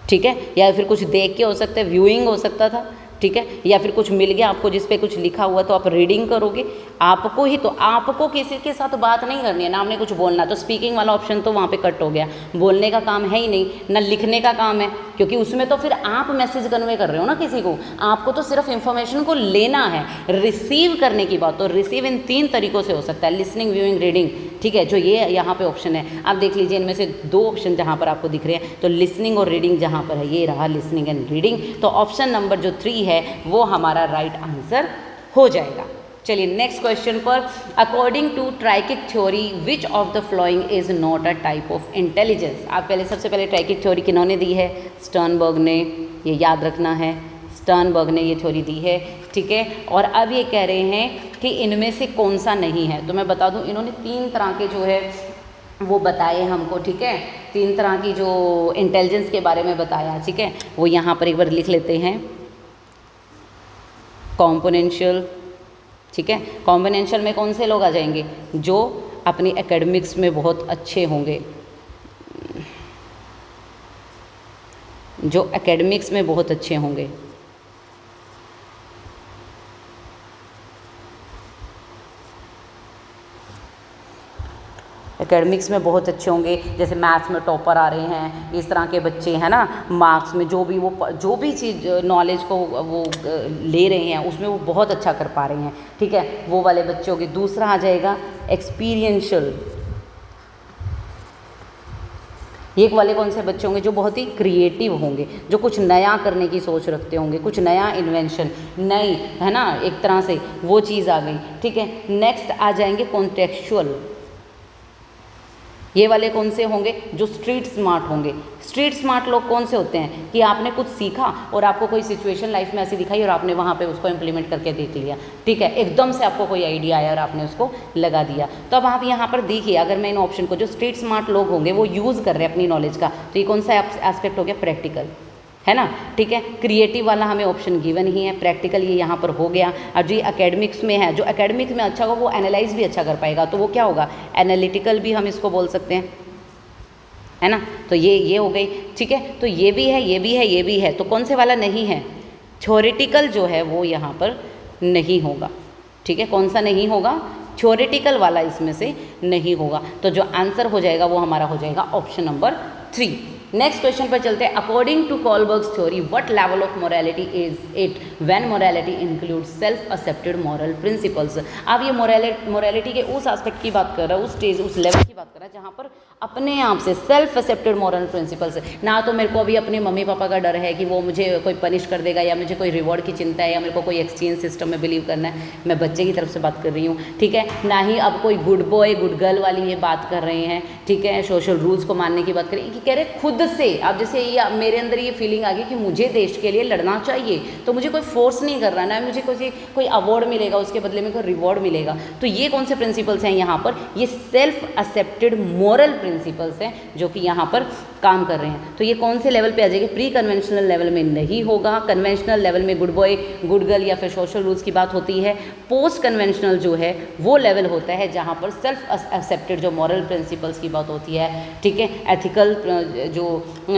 ठीक है, या फिर कुछ देख के हो सकता है, व्यूइंग हो सकता था, ठीक है, या फिर कुछ मिल गया आपको जिस पे कुछ लिखा हुआ तो आप रीडिंग करोगे। आपको ही तो, आपको किसी के साथ बात नहीं करनी है ना, आपने कुछ बोलना, तो स्पीकिंग वाला ऑप्शन तो वहाँ पे कट हो गया, बोलने का काम है ही नहीं ना, लिखने का काम है, क्योंकि उसमें तो फिर आप मैसेज कन्वे कर रहे हो ना किसी को, आपको तो सिर्फ इंफॉर्मेशन को लेना है। रिसीव करने की बात, तो रिसीव इन 3 तरीकों से हो सकता है, लिसनिंग, व्यूइंग, रीडिंग, ठीक है, जो ये यहाँ पे ऑप्शन है। आप देख लीजिए इनमें से 2 ऑप्शन जहाँ पर आपको दिख रहे हैं, तो लिसनिंग और रीडिंग जहाँ पर है, ये रहा लिसनिंग एंड रीडिंग, तो ऑप्शन नंबर जो 3 है वो हमारा राइट आंसर हो जाएगा। चलिए नेक्स्ट क्वेश्चन पर, according to triarchic theory which of the following is not a type of intelligence. आप सबसे पहले ट्राइकिक थ्योरी किन्होंने दी है, स्टर्नबर्ग ने, ये याद रखना है, स्टर्नबर्ग ने ये थ्योरी दी है, ठीक है। और अब ये कह रहे हैं कि इनमें से कौन सा नहीं है, तो मैं बता दूं इन्होंने 3 तरह के जो है वो बताए हमको, ठीक है, 3 तरह की जो इंटेलिजेंस के बारे में बताया, ठीक है, वो यहाँ पर एक बार लिख लेते हैं। कॉम्पोनेंशियल, ठीक है, कॉम्पोनेंशियल में कौन से लोग आ जाएंगे, जो अपनी एकेडमिक्स में बहुत अच्छे होंगे, जो एकेडमिक्स में बहुत अच्छे होंगे, एकेडमिक्स में बहुत अच्छे होंगे, जैसे मैथ्स में टॉपर आ रहे हैं, इस तरह के बच्चे हैं ना, मार्क्स में जो भी चीज़ नॉलेज को वो ले रहे हैं उसमें वो बहुत अच्छा कर पा रहे हैं, ठीक है, वो वाले बच्चे होंगे। दूसरा आ जाएगा एक्सपीरियंशियल, एक वाले कौन से बच्चे होंगे, जो बहुत ही क्रिएटिव होंगे, जो कुछ नया करने की सोच रखते होंगे, कुछ नया इन्वेंशन, नई, है ना, एक तरह से वो चीज़ आ गई, ठीक है। नेक्स्ट आ जाएंगे कॉन्टेक्चुअल, ये वाले कौन से होंगे, जो स्ट्रीट स्मार्ट होंगे। स्ट्रीट स्मार्ट लोग कौन से होते हैं कि आपने कुछ सीखा और आपको कोई सिचुएशन लाइफ में ऐसी दिखाई और आपने वहाँ पे उसको इम्प्लीमेंट करके देख लिया, ठीक है, एकदम से आपको कोई आइडिया आया और आपने उसको लगा दिया। तो अब आप यहाँ पर देखिए, अगर मैं इन ऑप्शन को, जो स्ट्रीट स्मार्ट लोग होंगे वो यूज़ कर रहे हैं अपनी नॉलेज का, तो ये कौन सा एस्पेक्ट हो गया, प्रैक्टिकल, है ना, ठीक है। क्रिएटिव वाला हमें ऑप्शन गिवन ही है, प्रैक्टिकल ये यहाँ पर हो गया। और जो एकेडमिक्स में है, जो एकेडमिक्स में अच्छा होगा वो एनालाइज भी अच्छा कर पाएगा, तो वो क्या होगा, एनालिटिकल भी हम इसको बोल सकते हैं, है ना। तो ये हो गई, ठीक है। तो ये भी है, ये भी है, ये भी है, तो कौन से वाला नहीं है, थ्योरेटिकल जो है वो यहाँ पर नहीं होगा, ठीक है। कौन सा नहीं होगा, थ्योरेटिकल वाला इसमें से नहीं होगा। तो जो आंसर हो जाएगा वो हमारा हो जाएगा ऑप्शन नंबर 3। नेक्स्ट क्वेश्चन पर चलते हैं। According to Kohlberg's theory what level of morality is it when morality includes self accepted moral principles. अब ये मोरालिटी के उस एस्पेक्ट की बात कर रहा है, उस स्टेज, उस लेवल की बात कर रहा है जहाँ पर अपने आप से सेल्फ एक्सेप्टेड मॉरल प्रिंसिपल्स, ना तो मेरे को अभी अपने मम्मी पापा का डर है कि वो मुझे कोई पनिश कर देगा, या मुझे कोई रिवॉर्ड की चिंता है, या मेरे को कोई एक्सचेंज सिस्टम में बिलीव करना है, मैं बच्चे की तरफ से बात कर रही हूँ, ठीक है। ना ही अब कोई गुड बॉय गुड गर्ल वाली ये बात कर रहे हैं, ठीक है, सोशल रूल्स को मानने की बात करें, कि कह रहे खुद से। अब जैसे ये मेरे अंदर ये फीलिंग आ गई कि मुझे देश के लिए लड़ना चाहिए, तो मुझे कोई फोर्स नहीं कर रहा, ना मुझे कोई अवार्ड मिलेगा, उसके बदले में कोई रिवॉर्ड मिलेगा। तो ये कौन से प्रिंसिपल्स हैं यहाँ पर, ये सेल्फ एक्सेप्टेड मॉरल प्रिंसिपल्स हैं जो कि यहाँ पर काम कर रहे हैं। तो ये कौन से लेवल पे आ जाएगी, प्री कन्वेंशनल लेवल में नहीं होगा। कन्वेंशनल लेवल में गुड बॉय गुड गर्ल या फिर सोशल रूल्स की बात होती है। पोस्ट कन्वेंशनल जो है वो लेवल होता है जहाँ पर सेल्फ एक्सेप्टेड जो मॉरल प्रिंसिपल्स की बात होती है, ठीक है, एथिकल जो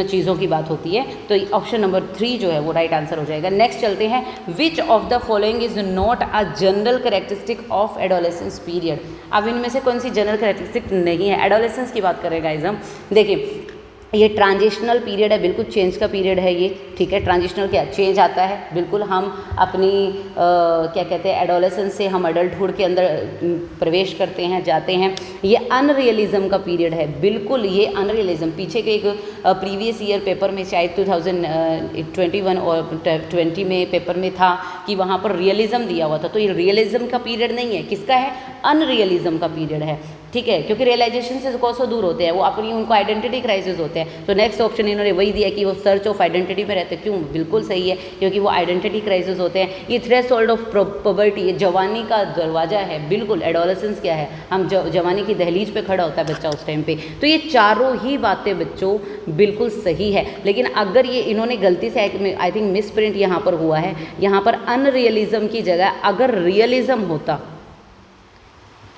चीज़ों की बात होती है। तो ऑप्शन नंबर 3 जो है वो राइट आंसर हो जाएगा। नेक्स्ट चलते हैं, which of the following is not a general characteristic of adolescence period. अब इनमें से कौन सी जनरल कैरेक्टरिस्टिक नहीं है, एडोलेसेंस की बात करें गाइस हम। देखिए ये ट्रांजिशनल पीरियड है, बिल्कुल चेंज का पीरियड है ये, ठीक है। ट्रांजिशनल क्या, चेंज आता है, बिल्कुल हम अपनी क्या कहते हैं, एडोलेसेंस से हम अडल्टहुड के अंदर प्रवेश करते हैं, जाते हैं। ये अनरियलिज्म का पीरियड है, बिल्कुल ये अनरियलिज्म। पीछे के एक प्रीवियस ईयर पेपर में शायद 2021 और 20 में पेपर में था कि वहाँ पर रियलिज्म दिया हुआ था। तो ये रियलिज्म का पीरियड नहीं है, किसका है, अनरियलिज्म का पीरियड है, ठीक है, क्योंकि रियलाइजेशन से कोसों दूर होते हैं वो, अपनी उनको आइडेंटिटी क्राइसिस होते हैं। तो नेक्स्ट ऑप्शन इन्होंने वही दिया कि वो सर्च ऑफ आइडेंटिटी में रहते हैं। क्यों, बिल्कुल सही है, क्योंकि वो आइडेंटिटी क्राइसिस होते हैं। ये थ्रेशोल्ड ऑफ प्यूबर्टी, ये जवानी का दरवाजा है, बिल्कुल। एडोलेसेंस क्या है, हम जवानी की दहलीज पे खड़ा होता है बच्चा उस टाइम पे। तो ये चारों ही बातें बच्चों बिल्कुल सही है। लेकिन अगर ये इन्होंने गलती से आई थिंक मिस प्रिंट यहाँ पर हुआ है, यहाँ पर अनरियलिज्म की जगह अगर रियलिज्म होता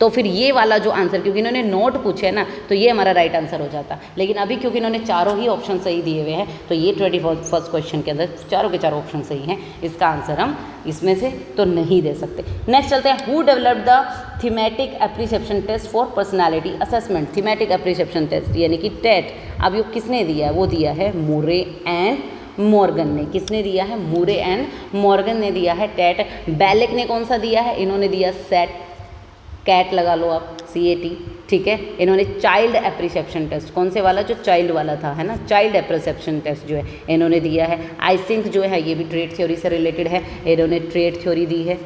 तो फिर ये वाला जो आंसर, क्योंकि इन्होंने नोट पूछे ना, तो ये हमारा राइट आंसर हो जाता। लेकिन अभी क्योंकि इन्होंने चारों ही ऑप्शन सही दिए हुए हैं, तो ये 21st क्वेश्चन के अंदर चारों के चारों ऑप्शन सही हैं, इसका आंसर हम इसमें से तो नहीं दे सकते। नेक्स्ट चलते हैं, who developed the thematic apperception test for personality assessment. Thematic apperception test यानी कि टेट, अब ये किसने दिया है, वो दिया है मुरे एंड मॉर्गन ने। किसने दिया है, मुरे एंड मॉर्गन ने दिया है टेट। बैलेक ने कौन सा दिया है, इन्होंने दिया सेट, कैट लगा लो आप, CAT, ठीक है। इन्होंने चाइल्ड एप्रिसिएप्शन टेस्ट, कौन से वाला, जो चाइल्ड वाला था, है ना, चाइल्ड एप्रिसिएप्शन टेस्ट जो है इन्होंने दिया है। आइसिंक जो है ये भी ट्रेट थ्योरी से रिलेटेड है, इन्होंने ट्रेट थ्योरी दी है,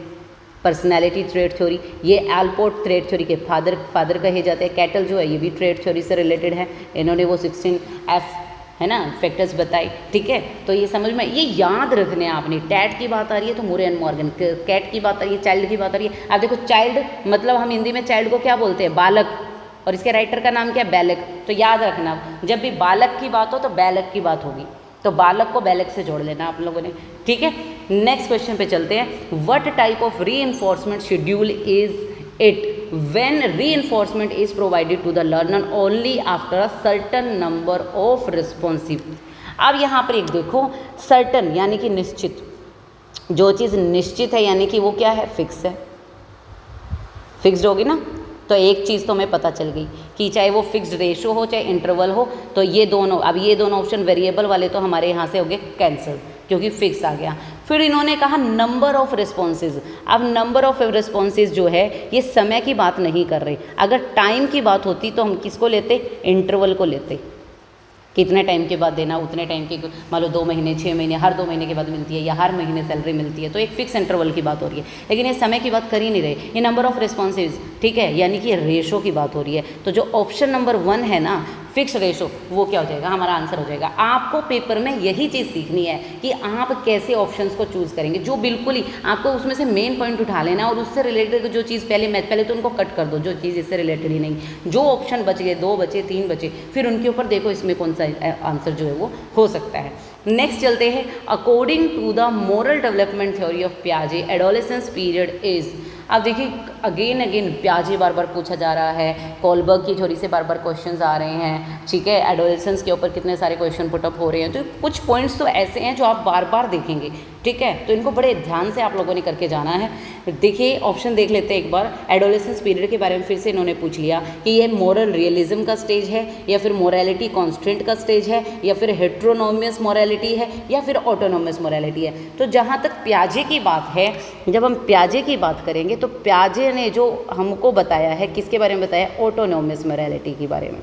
पर्सनैलिटी ट्रेट थ्योरी। ये एल्पोर्ट ट्रेट थ्योरी के फादर कहे जाते हैं। कैटल जो है ये भी ट्रेट थ्योरी से रिलेटेड है, इन्होंने वो 16F है ना फैक्टर्स बताई, ठीक है। तो ये समझ में, ये याद रखने आपने, टैट की बात आ रही है तो मुरे एंड मॉर्गन, कैट की बात आ रही है, चाइल्ड की बात आ रही है। आप देखो चाइल्ड मतलब हम हिंदी में चाइल्ड को क्या बोलते हैं, बालक, और इसके राइटर का नाम क्या है, बैलक। तो याद रखना, जब भी बालक की बात हो तो बैलक की बात होगी, तो बालक को बैलक से जोड़ लेना आप लोगों ने, ठीक है। नेक्स्ट क्वेश्चन पे चलते हैं, what type of reinforcement schedule is it when reinforcement is provided to the learner only after a certain number of responsive। अब यहाँ पर एक देखो, certain यानी कि निश्चित, जो चीज़ निश्चित है यानी कि वो क्या है, फिक्स है, फिक्स्ड होगी ना। तो एक चीज़ तो हमें पता चल गई कि चाहे वो फिक्स्ड रेशो हो चाहे इंटरवल हो, तो ये दोनों, अब ये दोनों ऑप्शन वेरिएबल वाले तो हमारे यहाँ से हो गए कैंसिल, क्योंकि फिक्स आ गया। फिर इन्होंने कहा नंबर ऑफ रिस्पॉन्सेज। अब नंबर ऑफ रिस्पॉन्सेज जो है ये समय की बात नहीं कर रहे, अगर टाइम की बात होती तो हम किसको लेते, इंटरवल को लेते, कितने टाइम के बाद देना, उतने टाइम के, मान लो 2 महीने 6 महीने, हर 2 महीने के बाद मिलती है या हर महीने सैलरी मिलती है, तो एक फिक्स इंटरवल की बात हो रही है। लेकिन ये समय की बात कर ही नहीं रहे, ये नंबर ऑफ रिस्पॉन्सेज, ठीक है, यानी कि रेशो की बात हो रही है। तो जो ऑप्शन नंबर 1 है ना, फिक्स रेशो, वो क्या हो जाएगा, हमारा आंसर हो जाएगा। आपको पेपर में यही चीज़ सीखनी है कि आप कैसे ऑप्शंस को चूज़ करेंगे, जो बिल्कुल ही आपको उसमें से मेन पॉइंट उठा लेना और उससे रिलेटेड जो चीज़ पहले तो उनको कट कर दो, जो चीज़ इससे रिलेटेड ही नहीं। जो ऑप्शन बच गए, 2 बचे 3 बचे, फिर उनके ऊपर देखो इसमें कौन सा आंसर जो है वो हो सकता है। नेक्स्ट चलते हैं, according to the moral development theory of पियाजे एडोलेसेंस पीरियड इज। अब देखिए अगेन पियाजे बार बार पूछा जा रहा है, कोलबर्ग की थ्योरी से बार बार क्वेश्चंस आ रहे हैं, ठीक है, एडोलेसेंस के ऊपर कितने सारे क्वेश्चन पुटअप हो रहे हैं, तो कुछ पॉइंट्स तो ऐसे हैं जो आप बार बार देखेंगे, ठीक है, तो इनको बड़े ध्यान से आप लोगों ने करके जाना है। देखिए ऑप्शन देख लेते हैं एक बार, एडोलेसेंस पीरियड के बारे में फिर से इन्होंने पूछ लिया कि ये मोरल रियलिज्म का स्टेज है, या फिर मोरालिटी कॉन्स्टेंट का स्टेज है, या फिर हेट्रोनोमियस मोरालिटी है, या फिर ऑटोनोमस मोरालिटी है। तो जहाँ तक पियाजे की बात है, जब हम पियाजे की बात करेंगे तो पियाजे ने जो हमको बताया है, किसके बारे में बताया, ऑटोनोमस मोरालिटी के बारे में।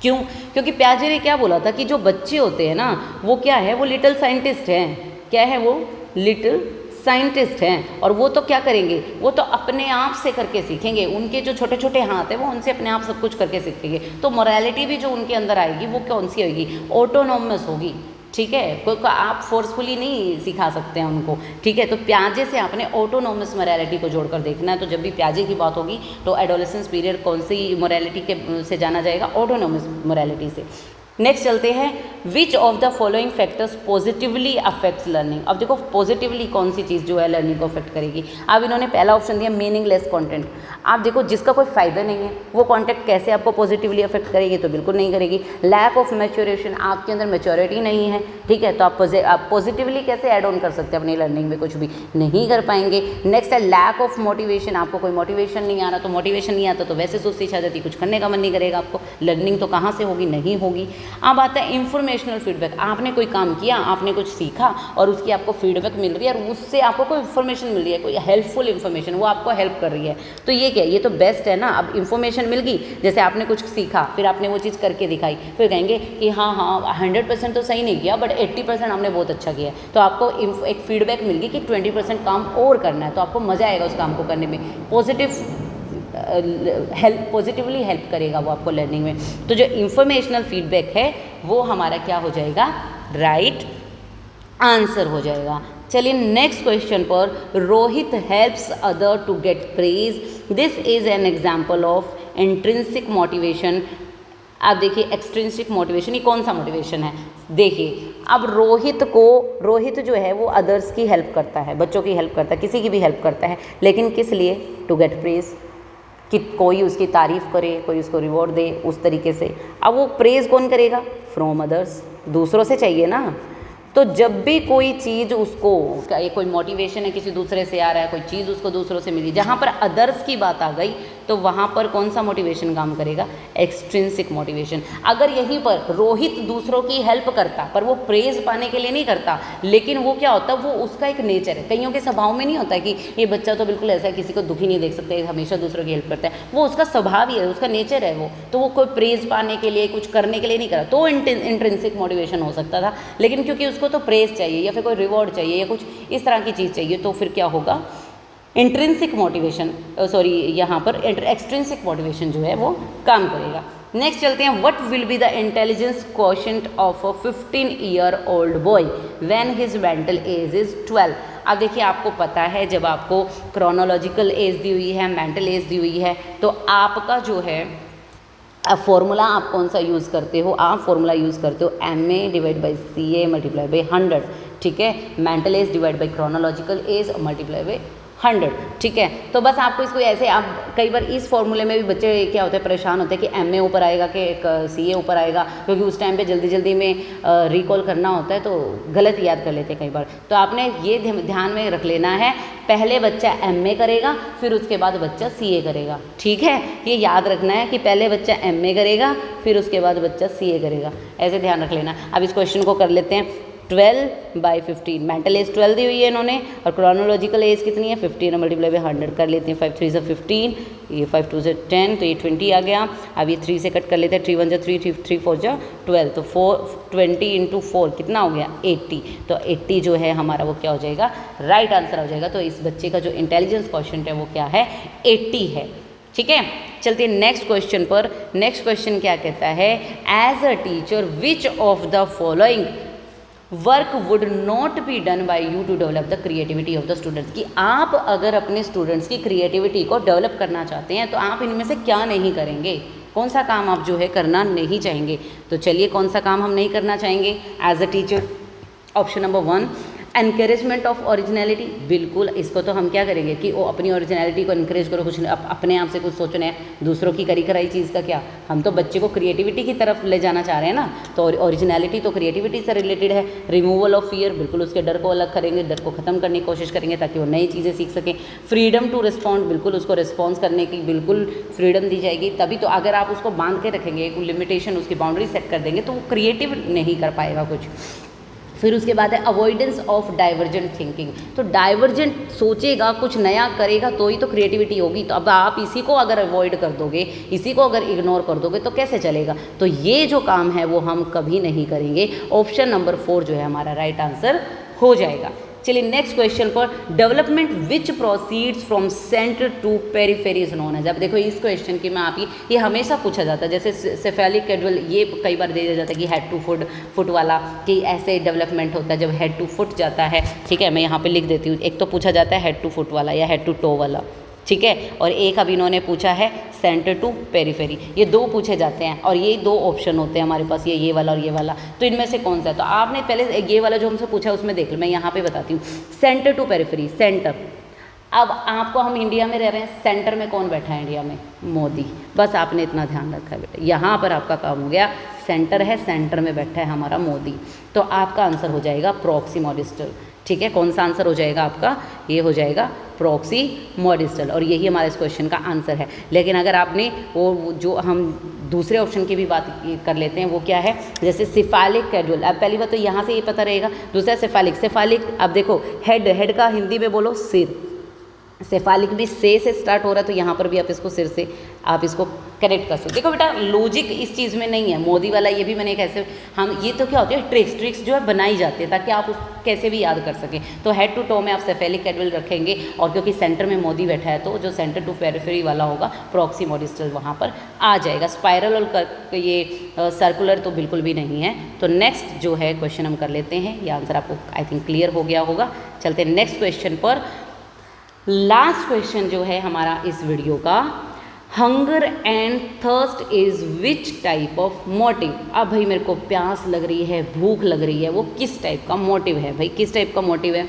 क्यों? क्योंकि पियाजे ने क्या बोला था कि जो बच्चे होते हैं ना वो क्या है, वो लिटिल साइंटिस्ट हैं। क्या है वो? लिटिल साइंटिस्ट हैं। और वो तो क्या करेंगे, वो तो अपने आप से करके सीखेंगे, उनके जो छोटे छोटे हाथ हैं वो उनसे अपने आप सब कुछ करके सीखेंगे। तो मोरालिटी भी जो उनके अंदर आएगी वो कौन सी होगी, ऑटोनोमस होगी, ठीक है, कोई आप फोर्सफुली नहीं सिखा सकते हैं उनको, ठीक है। तो पियाजे से आपने ऑटोनोमस मोरालिटी को जोड़कर देखना है। तो जब भी पियाजे की बात होगी तो एडोलेसेंस पीरियड कौन सी मोरालिटी के से जाना जाएगा, ऑटोनोमस मोरालिटी से। नेक्स्ट चलते हैं, which of the following factors positively affects learning. अब देखो पॉजिटिवली कौन सी चीज़ जो है लर्निंग को अफेक्ट करेगी। अब इन्होंने पहला ऑप्शन दिया मीनिंगलेस कंटेंट। आप देखो जिसका कोई फ़ायदा नहीं है वो कंटेंट कैसे आपको पॉजिटिवली अफेक्ट करेगी, तो बिल्कुल नहीं करेगी। लैक ऑफ मैच्योरेशन, आपके अंदर मैच्योरिटी नहीं है, ठीक है, तो आप पॉजिटिवली कैसे ऐड ऑन कर सकते हैं अपनी लर्निंग में, कुछ भी नहीं कर पाएंगे। नेक्स्ट है लैक ऑफ मोटिवेशन, आपको कोई मोटिवेशन नहीं आ रहा, तो मोटिवेशन नहीं आता तो वैसे सुस्ती छा जाती, कुछ करने का मन नहीं करेगा आपको, लर्निंग तो कहाँ से होगी, नहीं होगी। अब आता है इंफॉर्मेशनल फीडबैक, आपने कोई काम किया, आपने कुछ सीखा और उसकी आपको फीडबैक मिल रही है और उससे आपको कोई इन्फॉर्मेशन मिल रही है, कोई हेल्पफुल इन्फॉर्मेशन, वो आपको हेल्प कर रही है, तो ये क्या है, ये तो बेस्ट है ना। अब इन्फॉर्मेशन मिल गई, जैसे आपने कुछ सीखा फिर आपने वो चीज़ करके दिखाई, फिर कहेंगे कि हाँ 100% तो सही नहीं किया बट 80% हमने बहुत अच्छा किया, तो आपको एक फीडबैक मिल गई कि 20% काम और करना है, तो आपको मज़ा आएगा उस काम को करने में, पॉजिटिवली हेल्प करेगा वो आपको लर्निंग में। तो जो इंफॉर्मेशनल फीडबैक है वो हमारा क्या हो जाएगा, राइट आंसर हो जाएगा। चलिए नेक्स्ट क्वेश्चन पर, Rohit helps other to get praise, this is an example of intrinsic motivation. आप देखिए एक्सट्रिंसिक मोटिवेशन, ये कौन सा मोटिवेशन है, देखिए अब रोहित जो है वो अदर्स की हेल्प करता है, बच्चों की हेल्प करता है, किसी की भी हेल्प करता है, लेकिन किस लिए, टू गेट प्रेज, कि कोई उसकी तारीफ़ करे, कोई उसको रिवॉर्ड दे, उस तरीके से। अब वो प्रेज़ कौन करेगा, फ्रॉम अदर्स, दूसरों से चाहिए ना। तो जब भी कोई चीज़ उसको, कोई मोटिवेशन है किसी दूसरे से आ रहा है, कोई चीज़ उसको दूसरों से मिली, जहाँ पर अदर्स की बात आ गई तो वहाँ पर कौन सा मोटिवेशन काम करेगा, एक्सट्रिंसिक मोटिवेशन। अगर यहीं पर रोहित दूसरों की हेल्प करता पर वो प्रेज पाने के लिए नहीं करता, लेकिन वो क्या होता, वो उसका एक नेचर है, कईयों के स्वभाव में नहीं होता कि ये बच्चा तो बिल्कुल ऐसा है, किसी को दुखी नहीं देख सकते, हमेशा दूसरों की हेल्प करता है, वो उसका स्वभाव ही है, उसका नेचर है वो, तो वो कोई प्रेज पाने के लिए, कुछ करने के लिए नहीं करा, तो इंट्रिंसिक मोटिवेशन हो सकता था। लेकिन क्योंकि उसको तो प्रेज चाहिए या फिर कोई रिवॉर्ड चाहिए या कुछ इस तरह की चीज़ चाहिए, तो फिर क्या होगा, इंट्रिंसिक मोटिवेशन, सॉरी यहाँ पर एक्सट्रिंसिक मोटिवेशन जो है वो काम करेगा। नेक्स्ट चलते हैं, what will be the intelligence quotient of a 15-year-old boy when his mental as is 12। अब देखिए आपको पता है जब आपको क्रोनोलॉजिकल एज दी हुई है, मेंटल एज दी हुई है, तो आपका जो है फॉर्मूला आप कौन सा यूज़ करते हो, आप फॉर्मूला यूज़ करते हो MA divide by CA multiply by 100, ठीक है, mental as divide by chronological S multiply by 100, ठीक है। तो बस आपको इसको ऐसे, आप कई बार इस फॉर्मूले में भी बच्चे क्या होते हैं, परेशान होते हैं कि MA ऊपर आएगा कि CA ऊपर आएगा, क्योंकि उस टाइम पे जल्दी में रिकॉल करना होता है तो गलत याद कर लेते हैं कई बार। तो आपने ये ध्यान में रख लेना है, पहले बच्चा MA करेगा फिर उसके बाद बच्चा CA करेगा, ठीक है, ये याद रखना है कि पहले बच्चा MA करेगा फिर उसके बाद बच्चा CA करेगा, ऐसे ध्यान रख लेना। अब इस क्वेश्चन को कर लेते हैं, 12/15, मेंटल एज 12 दी हुई है इन्होंने और क्रोनोलॉजिकल एज कितनी है 15, मल्टीप्लाई बाई 100 कर लेते हैं, 5 3 से 15, ये 5 2 से 10, तो ये 20 आ गया। अब ये 3 से कट कर लेते हैं, 3 1 जा 3, 3 4 जा 12, तो 20 × 4 कितना हो गया 80, तो 80 जो है हमारा वो क्या हो जाएगा, राइट आंसर हो जाएगा। तो इस बच्चे का जो इंटेलिजेंस क्वोशेंट है वो क्या है, 80 है, ठीक है। चलते हैं नेक्स्ट क्वेश्चन पर। नेक्स्ट क्वेश्चन क्या कहता है, as a teacher which of the following work would not be done by you to develop the creativity of the students, कि आप अगर अपने स्टूडेंट्स की क्रिएटिविटी को डेवलप करना चाहते हैं तो आप इनमें से क्या नहीं करेंगे, कौन सा काम आप जो है करना नहीं चाहेंगे? तो चलिए कौन सा काम हम नहीं करना चाहेंगे as a teacher? Option number 1, encouragement of originality. बिल्कुल, इसको तो हम क्या करेंगे कि वो अपनी ओरिजिनलिटी को इनकरेज करो, कुछ अपने आप से कुछ सोचना है, दूसरों की करी कराई चीज़ का क्या, हम तो बच्चे को क्रिएटिविटी की तरफ ले जाना चाह रहे हैं ना, तो ओरिजिनलिटी तो क्रिएटिविटी से रिलेटेड है। रिमूवल ऑफ फियर, बिल्कुल उसके डर को अलग करेंगे, डर को ख़त्म करने की कोशिश करेंगे ताकि वो नई चीज़ें सीख सकें। फ्रीडम टू रिस्पॉन्ड, बिल्कुल उसको रिस्पॉन्स करने की बिल्कुल फ्रीडम दी जाएगी, तभी तो। अगर आप उसको बांध के रखेंगे, एक लिमिटेशन, उसकी बाउंड्री सेट कर देंगे, तो वो क्रिएटिव नहीं कर पाएगा कुछ। फिर उसके बाद है अवॉइडेंस ऑफ डाइवर्जेंट थिंकिंग। तो डाइवर्जेंट सोचेगा, कुछ नया करेगा तो ही तो क्रिएटिविटी होगी। तो अब आप इसी को अगर अवॉइड कर दोगे, इसी को अगर इग्नोर कर दोगे तो कैसे चलेगा? तो ये जो काम है वो हम कभी नहीं करेंगे। ऑप्शन नंबर 4 जो है हमारा राइट आंसर हो जाएगा। चलिए नेक्स्ट क्वेश्चन पर, development which proceeds from centre to periphery is known as. अब देखो इस क्वेश्चन की मैं आप ये हमेशा पूछा जाता है, जैसे सेफेलिक कैजुअल, ये कई बार दे दिया जाता है कि हेड टू फुट वाला, कि ऐसे डेवलपमेंट होता है जब हेड टू फुट जाता है। ठीक है, मैं यहाँ पे लिख देती हूँ। एक तो पूछा जाता है हेड टू फुट वाला या हेड टू टो वाला, ठीक है, और एक अब इन्होंने पूछा है सेंटर टू पेरिफेरी। ये 2 पूछे जाते हैं और ये 2 ऑप्शन होते हैं हमारे पास, ये वाला और ये वाला। तो इनमें से कौन सा है? तो आपने पहले ये वाला जो हमसे पूछा है उसमें देख लो, मैं यहाँ पे बताती हूँ। Centre to periphery, centre. अब आपको, हम इंडिया में रह रहे हैं, सेंटर में कौन बैठा है इंडिया में? मोदी। बस आपने इतना ध्यान रखा है बेटा, यहाँ पर आपका काम हो गया। सेंटर है, सेंटर में बैठा है हमारा मोदी, तो आपका आंसर हो जाएगा प्रॉक्सी मॉडिस्टल। ठीक है, कौन सा आंसर हो जाएगा आपका? ये हो जाएगा प्रॉक्सी मॉडिस्टल, और यही हमारे इस क्वेश्चन का आंसर है। लेकिन अगर आपने वो जो हम दूसरे ऑप्शन की भी बात कर लेते हैं, वो क्या है? जैसे सिफालिक कैजुअल। अब पहली बात तो यहाँ से ये पता रहेगा, दूसरा सेफालिक। अब देखो हेड का हिंदी में बोलो सिर, सेफालिक भी से स्टार्ट हो रहा है, तो यहाँ पर भी आप इसको सिर से आप इसको कनेक्ट कर सकते। देखो बेटा, लॉजिक इस चीज़ में नहीं है। मोदी वाला ये भी मैंने कैसे, हम ये तो क्या होती है, ट्रिक्स जो है बनाई जाती है ताकि आप उस कैसे भी याद कर सकें। तो हेड टू टो में आप सेफेलिक कैजुअल रखेंगे, और क्योंकि सेंटर में मोदी बैठा है तो जो सेंटर टू पेरिफेरी वाला होगा प्रॉक्सी मॉडिस्टल वहाँ पर आ जाएगा। स्पाइरल और ये सर्कुलर तो बिल्कुल भी नहीं है। तो नेक्स्ट जो है क्वेश्चन हम कर लेते हैं, ये आंसर आपको आई थिंक क्लियर हो गया होगा। चलते हैं नेक्स्ट क्वेश्चन पर। लास्ट क्वेश्चन जो है हमारा इस वीडियो का, hunger and thirst is which type of motive. अब भाई मेरे को प्यास लग रही है, भूख लग रही है, वो किस टाइप का मोटिव है? भाई किस टाइप का मोटिव है?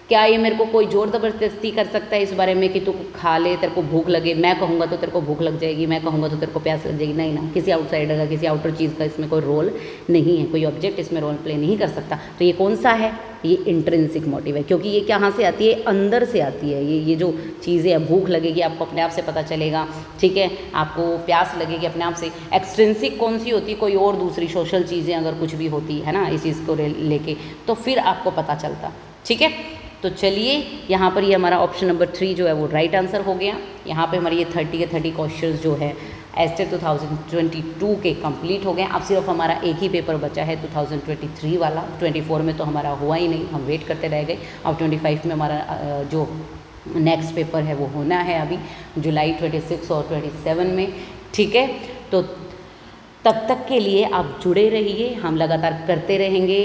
क्या ये मेरे को कोई जोर ज़बरदस्ती कर सकता है इस बारे में कि तू खा ले, तेरे को भूख लगे, मैं कहूँगा तो तेरे को भूख लग जाएगी, मैं कहूँगा तो तेरे को प्यास लग जाएगी? नहीं ना, किसी आउटसाइडर का, किसी आउटर चीज़ का इसमें कोई रोल नहीं है, कोई ऑब्जेक्ट इसमें रोल प्ले नहीं कर सकता। तो ये कौन सा है? ये इंट्रिंसिक मोटिव है, क्योंकि ये कहाँ से आती है? अंदर से आती है। ये जो चीज़ें है, भूख लगेगी आपको अपने आप से पता चलेगा, ठीक है, आपको प्यास लगेगी अपने आप से। एक्सट्रिंसिक कौन सी होती है? कोई और दूसरी सोशल चीज़ें अगर कुछ भी होती है ना इस चीज़ को लेके, तो फिर आपको पता चलता। ठीक है, तो चलिए यहाँ पर ये हमारा ऑप्शन नंबर 3 जो है वो राइट आंसर हो गया। यहाँ पे हमारे ये 30 के 30 क्वेश्चन जो है एस्टेट 2022 के कंप्लीट हो गए। अब सिर्फ हमारा एक ही पेपर बचा है 2023 वाला। 24 में तो हमारा हुआ ही नहीं, हम वेट करते रह गए। अब 25 में हमारा जो नेक्स्ट पेपर है वो होना है अभी जुलाई 26 और 27 में। ठीक है, तो तब तक के लिए आप जुड़े रहिए, हम लगातार करते रहेंगे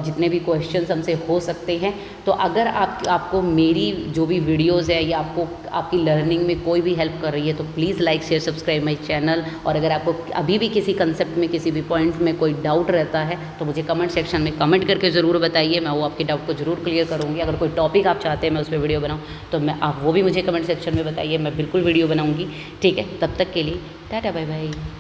जितने भी क्वेश्चंस हमसे हो सकते हैं। तो अगर आपको मेरी जो भी वीडियोस है या आपको आपकी लर्निंग में कोई भी हेल्प कर रही है तो please like share subscribe my channel. और अगर आपको अभी भी किसी कंसेप्ट में, किसी भी पॉइंट में कोई डाउट रहता है तो मुझे कमेंट सेक्शन में कमेंट करके ज़रूर बताइए, मैं वो आपके डाउट को ज़रूर क्लियर करूँगी। अगर कोई टॉपिक आप चाहते हैं मैं उस पर वीडियो बनाऊँ तो आप वो भी मुझे कमेंट सेक्शन में बताइए, मैं बिल्कुल वीडियो बनाऊँगी। ठीक है, तब तक के लिए टाटा बाय बाय।